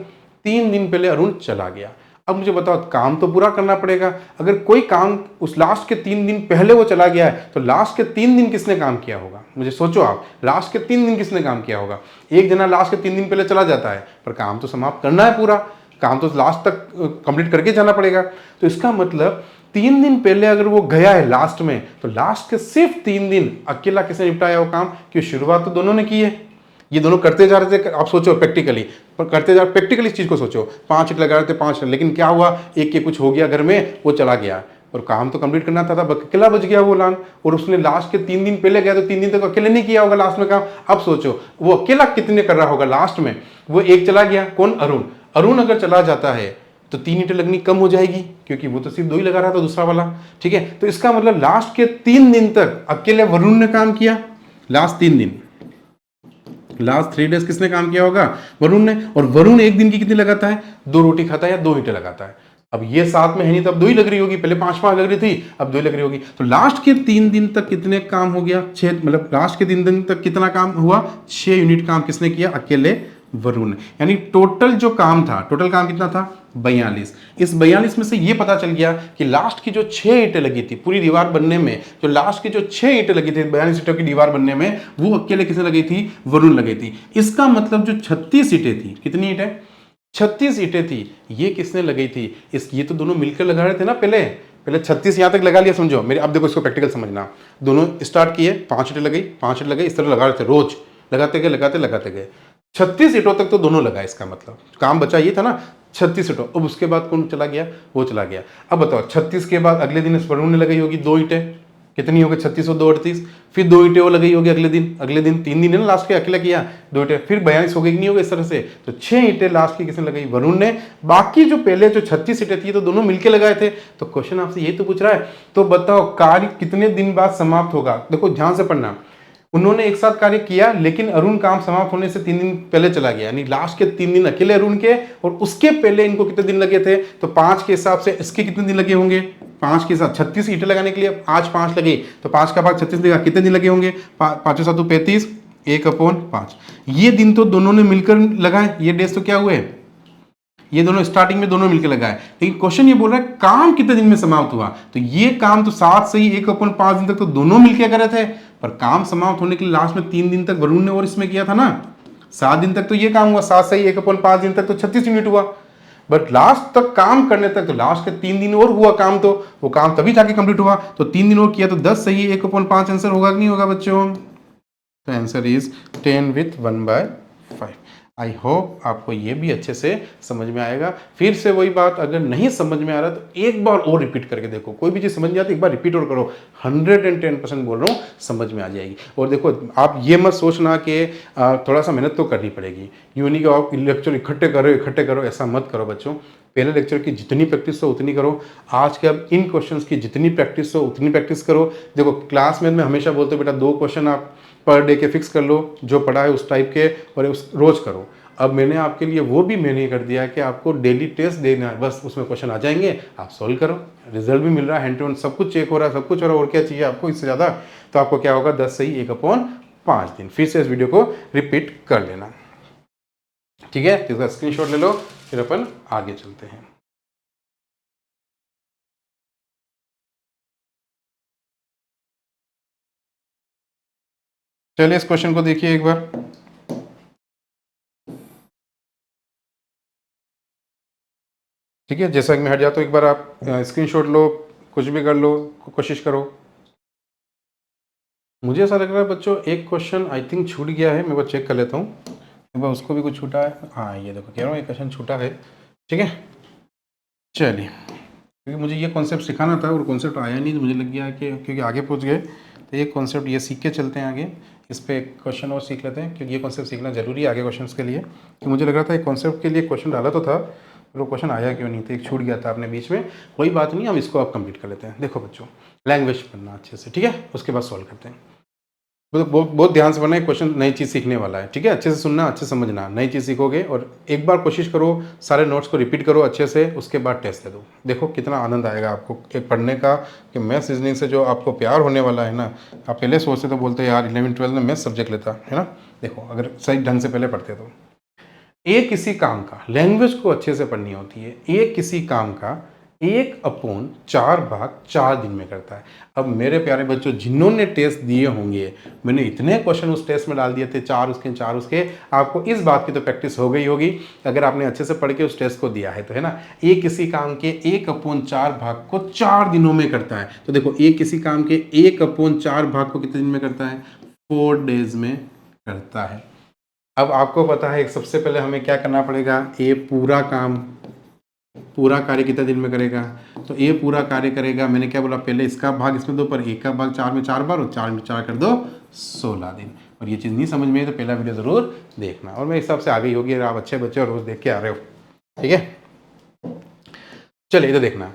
3 दिन पहले अरुण चला गया। अब मुझे बताओ, काम तो पूरा करना पड़ेगा। अगर कोई काम उस लास्ट के 3 दिन पहले वो चला गया है, तो लास्ट के 3 दिन किसने काम किया होगा, मुझे सोचो आप, लास्ट के 3 दिन किसने काम किया होगा। एक जना लास्ट के 3 दिन पहले चला जाता है, पर काम तो समाप्त करना है, पूरा काम तो लास्ट तक कंप्लीट करके जाना पड़ेगा। तो इसका मतलब 3 दिन पहले अगर वो गया है लास्ट में, तो लास्ट के सिर्फ 3 दिन अकेला किसने निपटाया वो काम, क्योंकि शुरुआत तो दोनों ने की है, ये दोनों करते जा रहे थे। आप सोचो प्रैक्टिकली, पर करते जा प्रैक्टिकली इस चीज को सोचो, 5 ईंट लगा रहे थे, 5, लेकिन क्या हुआ, एक के कुछ हो गया घर में, वो चला गया, और काम तो कंप्लीट करना था, अकेला बच गया वो लान। और उसने लास्ट के 3 दिन पहले गया, तो 3 दिन तक अकेले नहीं किया होगा लास्ट में काम। अब सोचो वो अकेला कितने कर रहा होगा लास्ट में, वो एक चला गया, कौन, अरुण। अरुण अगर चला जाता है तो 3 ईंटें लगनी कम हो जाएगी, क्योंकि वो तो सिर्फ 2 ही लगा रहा था दूसरा वाला, ठीक है। तो इसका मतलब लास्ट के 3 दिन तक अकेले वरुण ने काम किया, लास्ट 3 दिन, लास्ट 3 डेज किसने काम किया होगा, वरुण ने। और वरुण एक दिन की कितनी लगाता है, 2 रोटी खाता है या 2 ईंटें लगाता है। अब ये साथ में है नहीं, तो अब 2 ही लग रही होगी, पहले 5 लग रही थी, अब 2 ही लग रही होगी। तो लास्ट के 3 दिन तक कितने काम हो गया, 6, मतलब लास्ट के 3 दिन तक कितना काम हुआ, 6 यूनिट काम किसने किया, अकेले वरुण ने। यानी टोटल जो काम था, टोटल काम कितना था, 42। इस 42 में से ये पता चल गया कि लास्ट की जो 6 ईंटें लगी थी पूरी दीवार बनने में, जो लास्ट की जो 6 ईंटें लगी थी 42 ईंटों की दीवार बनने में, वो अकेले किसने लगी थी, वरुण लगी थी। इसका मतलब जो 36 ईंटें थी, कितनी ईंटें, 36 ईंटें थी, ये किसने लगाई थी, ये तो दोनों मिलकर लगा रहे थे ना, पहले 36 यहां तक लगा लिया, समझो मेरे। अब देखो इसको प्रैक्टिकल समझना, दोनों स्टार्ट किए, 5 ईंटें लगाई, 5 ईंटें लगाई, इस तरह लगा रहे थे, रोज लगाते गए 36 ईंटों तक तो दोनों लगाए। इसका मतलब काम बचा ये था ना, 36 ईंटों। अब उसके बाद कौन चला गया, वो चला गया। अब बताओ 36 के बाद अगले दिन इस वरुण ने लगाई होगी 2 ईंटें, कितनी हो गई, 36 और 2 38, फिर 2 ईंटें वो लगाई होगी अगले दिन 3 दिन है ना लास्ट के, अकेला किया 2 ईंटें, फिर 42 हो गई, नहीं हो गई इस तरह से। तो 6 ईंटें लास्ट की किसने लगाई, वरुण ने। बाकी जो पहले जो 36 ईंटें थी तो दोनों मिलकर लगाए थे। तो क्वेश्चन आपसे ये तो पूछ रहा है, तो बताओ कार्य कितने दिन बाद समाप्त होगा। देखो ध्यान से पढ़ना, उन्होंने एक साथ कार्य किया, लेकिन अरुण काम समाप्त होने से 3 दिन पहले चला गया, यानी लास्ट के 3 दिन अकेले अरुण के, और उसके पहले इनको कितने दिन लगे थे, तो 5 के हिसाब से इसके कितने दिन लगे होंगे, 5 के साथ 36 ईंटें लगाने के लिए आज 5 लगे, तो 5 का भाग 36 लगा, कितने दिन लगे होंगे, 5 7 35, 1/5। ये दिन तो दोनों ने मिलकर लगाए, ये डेज तो क्या हुए, ये दोनों स्टार्टिंग में दोनों मिलकर लगा है, लेकिन क्वेश्चन ये बोल रहा है काम कितने दिन में समाप्त हुआ। तो ये काम तो 7 से ही 1/5 दिन तक तो दोनों मिलकर करे थे, पर काम समाप्त होने के लिए लास्ट में 3 दिन तक वरुण ने और इसमें किया था ना। 7 दिन तक तो ये काम हुआ, 7 से ही 1/5 दिन तक तो 36 यूनिट हुआ, बट लास्ट तक काम करने तक तो लास्ट के 3 दिन और हुआ काम, तो वो काम तभी जाके कंप्लीट हुआ। तो 3 दिन और किया तो 10 सही 1/5 आंसर होगा कि नहीं होगा बच्चों। तो answer is 10 with 1/5। I hope आपको ये भी अच्छे से समझ में आएगा। फिर से वही बात, अगर नहीं समझ में आ रहा तो एक बार और रिपीट करके देखो, कोई भी चीज़ समझ नहीं आती एक बार रिपीट और करो, 110% बोल रहा हूँ समझ में आ जाएगी। और देखो आप ये मत सोचना कि थोड़ा सा मेहनत तो करनी पड़ेगी, यूँ नहीं कि आप लेक्चर इकट्ठे करो, ऐसा मत करो बच्चों। पहले लेक्चर की जितनी प्रैक्टिस हो उतनी करो, आज के अब इन क्वेश्चंस की जितनी प्रैक्टिस हो उतनी प्रैक्टिस करो। देखो क्लास में मैं हमेशा बोलते हूँ बेटा 2 क्वेश्चन आप पर डे के फिक्स कर लो, जो पढ़ा है उस टाइप के, और उस रोज करो। अब मैंने आपके लिए वो भी मैंने कर दिया है कि आपको डेली टेस्ट देना है, बस उसमें क्वेश्चन आ जाएंगे, आप सॉल्व करो, रिजल्ट भी मिल रहा है, हैंड टू हैंड सब कुछ चेक हो रहा है, सब कुछ हो रहा है, और क्या चाहिए आपको इससे ज़्यादा। तो आपको क्या होगा 10 से ही 1/5 दिन। फिर से इस वीडियो को रिपीट कर लेना, ठीक है। तो इसका स्क्रीनशॉट ले लो, फिर अपन आगे चलते हैं। चलिए इस क्वेश्चन को देखिए एक बार। ठीक है, जैसा कि मैं हट जाता हूँ एक बार आप स्क्रीनशॉट लो, कुछ भी कर लो, कोशिश करो। मुझे ऐसा लग रहा है बच्चों एक क्वेश्चन आई थिंक छूट गया है, मैं वो चेक कर लेता हूँ एक बार, उसको भी कुछ छूटा है। हाँ ये देखो कह रहा हूँ एक क्वेश्चन छूटा है, ठीक है। चलिए, क्योंकि मुझे ये कॉन्सेप्ट सिखाना था और कॉन्सेप्ट आया नहीं, तो मुझे लग गया कि क्योंकि आगे पहुँच गए तो ये कॉन्सेप्ट ये सीख के चलते हैं आगे, इस पर एक क्वेश्चन और सीख लेते हैं, क्योंकि ये कॉन्सेप्ट सीखना जरूरी है आगे क्वेश्चन के लिए। तो मुझे लग रहा था एक कॉन्सेप्ट के लिए क्वेश्चन डाला तो था, वो क्वेश्चन आया क्यों नहीं, तो एक छूट गया था अपने बीच में। कोई बात नहीं, हम इसको अब कंप्लीट कर लेते हैं। देखो बच्चों, लैंग्वेज पढ़ना अच्छे से, ठीक है, उसके बाद सॉल्व करते हैं। बहुत ध्यान से पढ़ना है, क्वेश्चन नई चीज़ सीखने वाला है, ठीक है। अच्छे से सुनना, अच्छे से समझना, नई चीज़ सीखोगे। और एक बार कोशिश करो सारे नोट्स को रिपीट करो अच्छे से, उसके बाद टेस्ट दे दो, देखो कितना आनंद आएगा आपको एक पढ़ने का, कि मैथ्स रीजनिंग से जो आपको प्यार होने वाला है ना। आप पहले सोचते तो बोलते यार 11-12 में मैथ्स सब्जेक्ट लेता है ना। देखो अगर सही ढंग से पहले पढ़ते तो एक किसी काम का, लैंग्वेज को अच्छे से पढ़नी होती है, एक किसी काम का 1/4 दिन में करता है। अब मेरे प्यारे बच्चों जिन्होंने टेस्ट दिए होंगे, मैंने इतने क्वेश्चन उस टेस्ट में डाल दिए थे, 4 उसके, आपको इस बात की तो प्रैक्टिस हो गई होगी अगर आपने अच्छे से पढ़ के उस टेस्ट को दिया है तो, है ना। एक किसी काम के 1/4 को 4 दिनों में करता है। तो देखो एक किसी काम के 1/4 को कितने दिन में करता है, 4 डेज में करता है। अब आपको पता है सबसे पहले हमें क्या करना पड़ेगा, ये पूरा कार्य कितने दिन में करेगा, तो ये पूरा कार्य करेगा, मैंने क्या बोला पहले इसका भाग इसमें दो, पर एक का भाग 4 में 4 बार, और 4 में 4 कर दो 16 दिन। और ये चीज़ नहीं समझ में आई तो पहला वीडियो ज़रूर देखना, और मेरे हिसाब से आ गई होगी अगर आप अच्छे बच्चे और रोज़ देख के आ रहे हो, ठीक है। चलिए इधर देखना,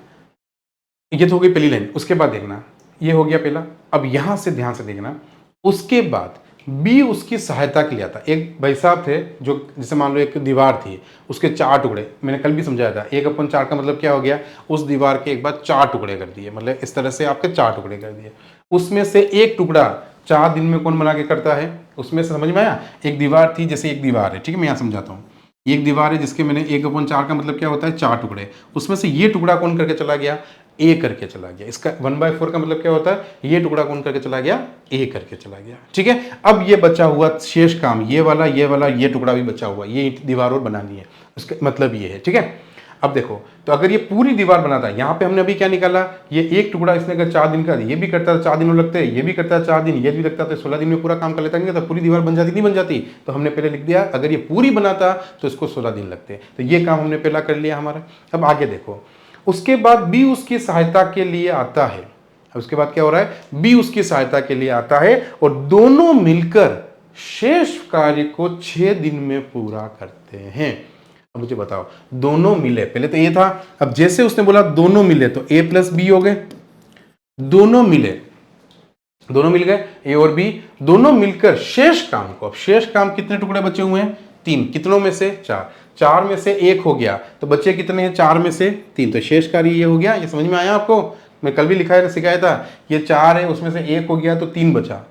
ये तो हो गई पहली लाइन, उसके बाद देखना ये हो गया पहला। अब यहाँ से ध्यान से देखना, उसके बाद बी उसकी सहायता के लिए आता। एक भाई साहब थे जो, जैसे मान लो एक दीवार थी, उसके 4 टुकड़े, मैंने कल भी समझाया था, 1/4 का मतलब क्या हो गया, उस दीवार के एक बार 4 टुकड़े कर दिए, मतलब इस तरह से आपके 4 टुकड़े कर दिए। उसमें से एक टुकड़ा 4 दिन में कौन बना के करता है, उसमें से समझ में आया। एक दीवार थी, जैसे एक दीवार है, ठीक है, मैं यहाँ समझाता हूँ। एक दीवार है जिसके मैंने 1/4 का मतलब क्या होता है, 4 टुकड़े, उसमें से ये टुकड़ा कौन करके चला गया, ए करके चला गया। इसका 1/4 का मतलब क्या होता है, ये टुकड़ा कौन करके चला गया, ए करके चला गया, ठीक है। अब ये बचा हुआ शेष काम, ये वाला ये टुकड़ा भी बचा हुआ, ये दीवार और बनानी है, उसका मतलब ये है, ठीक है। अब देखो, तो अगर ये पूरी दीवार बनाता है, यहाँ पे हमने अभी क्या निकाला, ये एक टुकड़ा इसने अगर 4 दिन का, ये भी करता है 4 दिन लगते हैं, ये भी करता है 4 दिन, ये भी लगता है, तो 16 दिन में पूरा काम कर लेता है, तो पूरी दीवार बन जाती नहीं बन जाती। तो हमने पहले लिख दिया अगर ये पूरी बनाता तो इसको 16 दिन लगते, तो ये काम हमने पहला कर लिया हमारा। अब आगे देखो, उसके बाद बी उसकी सहायता के लिए आता है। अब उसके बाद क्या हो रहा है, बी उसकी सहायता के लिए आता है और दोनों मिलकर शेष कार्य को 6 दिन में पूरा करते हैं। अब मुझे बताओ, दोनों मिले, पहले तो ये था, अब जैसे उसने बोला दोनों मिले तो ए प्लस बी हो गए, दोनों मिल गए ए और बी, दोनों मिलकर शेष काम को, अब शेष काम कितने टुकड़े बचे हुए हैं, 3, कितनों में से 4 में से 1 हो गया, तो बच्चे कितने हैं, 4 में से 3, तो शेष कार्य ये हो गया। ये समझ में आया आपको, मैं कल भी सिखाया था, ये 4 है, उसमें से 1 हो गया तो 3 बचा।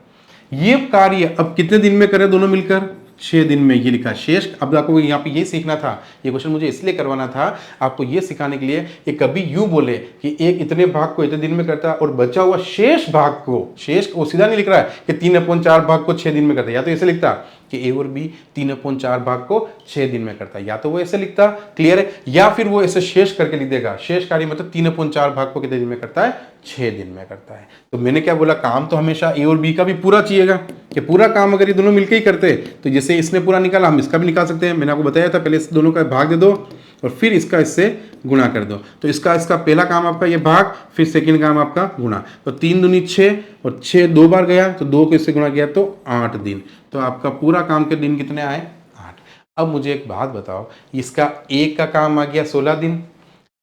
ये कार्य अब कितने दिन में करें दोनों मिलकर, 6 दिन में, ये लिखा शेष। अब आपको यहाँ पे ये सीखना था, ये क्वेश्चन मुझे इसलिए करवाना था आपको ये सिखाने के लिए कि कभी यूं बोले कि एक इतने भाग को इतने दिन में करता है और बचा हुआ शेष भाग को, शेष वो सीधा नहीं लिख रहा है कि 3/4 भाग को 6 दिन में करता है, या तो ऐसे लिखता कि ए और बी 3/4 भाग को 6 दिन में करता है, या तो वो ऐसे लिखता, क्लियर है, या फिर वो ऐसे शेष करके लिख देगा। शेष कार्य मतलब 3/4 भाग को कितने दिन में करता है, 6 दिन में करता है। तो मैंने क्या बोला, काम तो हमेशा ए और बी का भी पूरा चाहिएगा, कि पूरा काम अगर ये दोनों मिलकर ही करते तो जैसे इसने पूरा निकाला हम इसका भी निकाल सकते हैं। मैंने आपको बताया था, पहले इस दोनों का भाग दे दो और फिर इसका इससे गुणा कर दो। तो इसका पहला काम आपका ये भाग, फिर सेकंड काम आपका गुणा। तो 3 दूनी 6 और 6 2 बार गया तो 2 को इससे गुणा किया तो 8 दिन। तो आपका पूरा काम के दिन कितने आए, 8। अब मुझे एक बात बताओ, इसका ए का काम आ गया 16 दिन,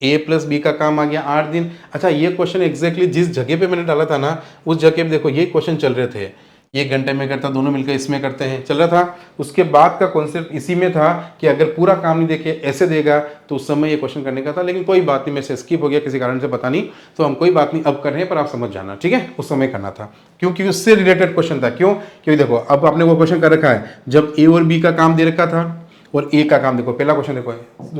ए प्लस बी का काम आ गया 8 दिन। अच्छा, ये क्वेश्चन एग्जैक्टली जिस जगह पे मैंने डाला था ना, उस जगह पे देखो ये क्वेश्चन चल रहे थे, 1 घंटे में करता, दोनों मिलकर इसमें करते हैं, चल रहा था। उसके बाद का कॉन्सेप्ट इसी में था कि अगर पूरा काम नहीं देखे ऐसे देगा तो उस समय ये क्वेश्चन करने का था, लेकिन कोई बात नहीं, मेरे से स्किप हो गया किसी कारण से, पता नहीं, तो हम कोई बात नहीं अब कर रहे हैं, पर आप समझ जाना, ठीक है। उस समय करना था क्योंकि उससे रिलेटेड क्वेश्चन था। क्यों? क्योंकि देखो अब आपने वो क्वेश्चन कर रखा है जब ए और बी का काम दे रखा था और ए का काम, देखो पहला क्वेश्चन देखो,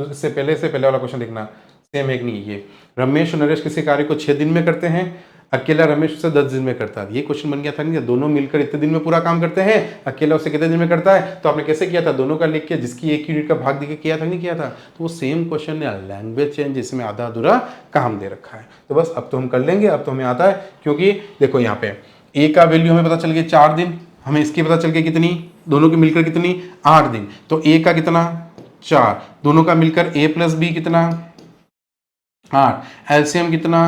इससे पहले वाला क्वेश्चन देखना, सेम है कि नहीं। ये रमेश और नरेश किसी कार्य को 6 दिन में करते हैं, अकेला रमेश उसे 10 दिन में करता है। ये क्वेश्चन बन गया था नहीं, दोनों मिलकर इतने दिन में पूरा काम करते हैं, अकेला उसे कितने दिन में करता है। तो आपने कैसे किया था, दोनों का लिख के जिसकी एक यूनिट का भाग देके किया था, नहीं किया था। तो वो सेम क्वेश्चन है, लैंग्वेज चेंज, जिसमें आधा अधूरा काम दे रखा है। तो बस अब तो हम कर लेंगे, अब तो हमें आता है, क्योंकि देखो यहाँ पे ए का वैल्यू हमें पता चल गया 4 दिन, हमें इसकी पता चल गई कितनी, दोनों की मिलकर कितनी, 8 दिन। तो ए का कितना 4, दोनों का मिलकर ए प्लस बी कितना 8, एलसीएम कितना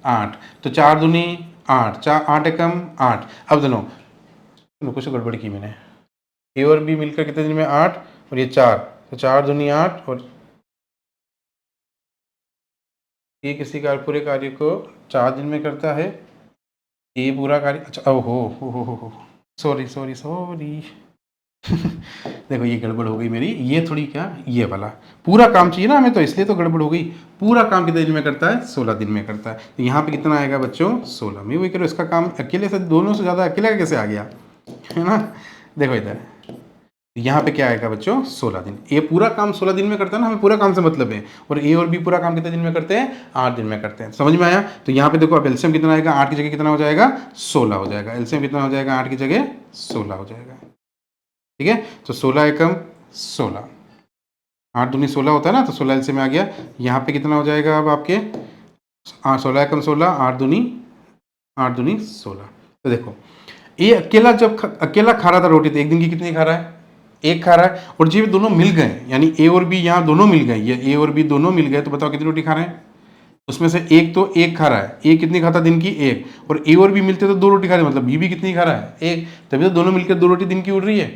8, तो 4 दूनी 8, 4 8 एकम 8। अब दोनों कुछ गड़बड़ की मैंने, ए और बी मिलकर कितने दिन में 8 और ये 4, तो 4 दूनी 8 और ये किसी पूरे कार्य को 4 दिन में करता है, ये पूरा कार्य, अच्छा हो सॉरी देखो ये गड़बड़ हो गई मेरी, ये थोड़ी क्या, ये वाला पूरा काम चाहिए ना हमें, तो इसलिए तो गड़बड़ हो गई। पूरा काम कितने दिन में करता है, 16 दिन में करता है। तो यहाँ पे कितना आएगा बच्चों, 16। मैं वही करो, इसका काम अकेले से, दोनों से ज़्यादा अकेले का कैसे आ गया, है ना। देखो इधर यहाँ पे क्या आएगा बच्चों, 16 दिन। ये पूरा काम 16 दिन में करता है ना, हमें पूरा काम से मतलब है। और ए और बी पूरा काम कितने दिन में करते हैं, 8 दिन में करते हैं। समझ में आया। तो यहाँ पे देखो अब एलसीएम कितना आएगा, 8 की जगह कितना हो जाएगा, 16 हो जाएगा। एलसीएम कितना हो जाएगा, 8 की जगह 16 हो जाएगा, ठीक है। तो 16 एकम 16, 8 दूनी 16 होता है ना, तो 16 एलसीएम में आ गया। यहाँ पे कितना हो जाएगा अब आपके 16 एकम 16, 8 दूनी 16। तो देखो ये अकेला जब अकेला खा रहा था रोटी, तो एक दिन की कितनी खा रहा है, एक खा रहा है। और जब दोनों मिल गए, यानी ए और बी यहाँ दोनों मिल गए, ये ए और बी दोनों मिल गए, तो बताओ कितनी रोटी खा रहे हैं। उसमें से एक तो एक खा रहा है, एक कितनी खाता दिन की, एक। और ए और बी मिलते तो 2 रोटी खा रहे हैं, मतलब बी भी कितनी खा रहा है, एक। तभी तो दोनों मिलकर 2 रोटी दिन की उड़ रही है।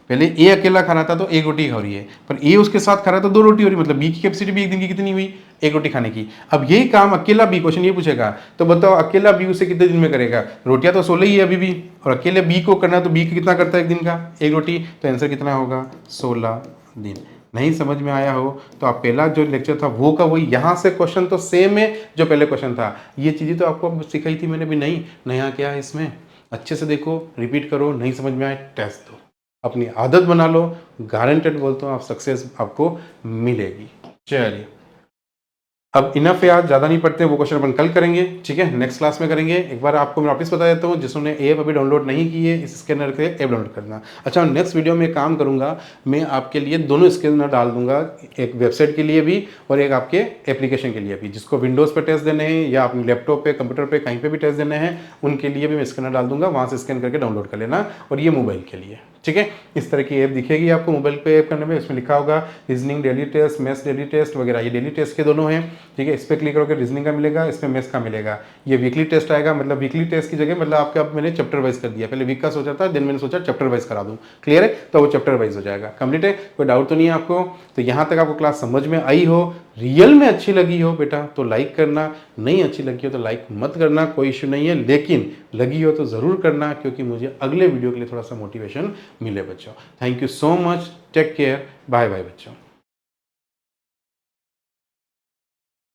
पहले ए अकेला खा रहा था तो 1 रोटी खा रही है, पर ए उसके साथ खा रहा था 2 रोटी हो रही, मतलब बी की कैपेसिटी भी एक दिन की कितनी हुई, 1 रोटी खाने की। अब यही काम अकेला बी, क्वेश्चन ये पूछेगा, तो बताओ अकेला बी उसे कितने दिन में करेगा। रोटियां तो 16 ही है अभी भी, और अकेले बी को करना, तो बी कितना करता है एक दिन का, 1 रोटी। तो आंसर कितना होगा, 16 दिन। नहीं समझ में आया हो तो आप पहला जो लेक्चर था वो का वही, यहाँ से क्वेश्चन तो सेम है जो पहले क्वेश्चन था। ये चीज़ें तो आपको सिखाई थी मैंने भी, नहीं नया क्या है इसमें, अच्छे से देखो, रिपीट करो, नहीं समझ में आए टेस्ट दो, अपनी आदत बना लो। गारंटेड बोलता हूँ आप सक्सेस आपको मिलेगी। चलिए अब इनफ है, आज ज़्यादा नहीं पढ़ते, वो क्वेश्चन अपन कल करेंगे, ठीक है, नेक्स्ट क्लास में करेंगे। एक बार आपको मैं वापस बता देता हूँ, जिसने ऐप अभी डाउनलोड नहीं की है, इस स्कैनर के ऐप डाउनलोड करना। अच्छा, नेक्स्ट वीडियो में काम करूँगा, मैं आपके लिए दोनों स्कैनर डाल दूंगा, एक वेबसाइट के लिए भी और एक आपके एप्लीकेशन के लिए भी। जिसको विंडोज़ पर टेस्ट देने हैं या अपने लैपटॉप पे, कंप्यूटर पे, कहीं पे भी टेस्ट देने हैं, उनके लिए भी मैं स्कैनर डाल दूंगा, वहाँ से स्कैन करके डाउनलोड कर लेना। और ये मोबाइल के लिए, ठीक है, इस तरह की ऐप दिखेगी आपको मोबाइल पे ऐप करने में। इसमें लिखा होगा reasoning daily test, maths daily test वगैरह, ये डेली टेस्ट के दोनों हैं, ठीक है। इस पर क्लिक करोगे रीजनिंग का मिलेगा, इसमें मैथ्स का मिलेगा। ये वीकली टेस्ट आएगा, मतलब वीकली टेस्ट की जगह मतलब आपका मैंने चैप्टर वाइज कर दिया, पहले वीक का सोचा था, दिन मैंने सोचा चैप्टर वाइज करा दूं, क्लियर है, तो वो चैप्टर वाइज हो जाएगा। कंप्लीट है, कोई डाउट तो नहीं है आपको। तो यहाँ तक आपको क्लास समझ में आई हो, रियल में अच्छी लगी हो बेटा तो लाइक करना, नहीं अच्छी लगी हो तो लाइक मत करना, कोई इशू नहीं है, लेकिन लगी हो तो ज़रूर करना, क्योंकि मुझे अगले वीडियो के लिए थोड़ा सा मोटिवेशन मिले बच्चों। Thank you so much, take care, bye bye बच्चों।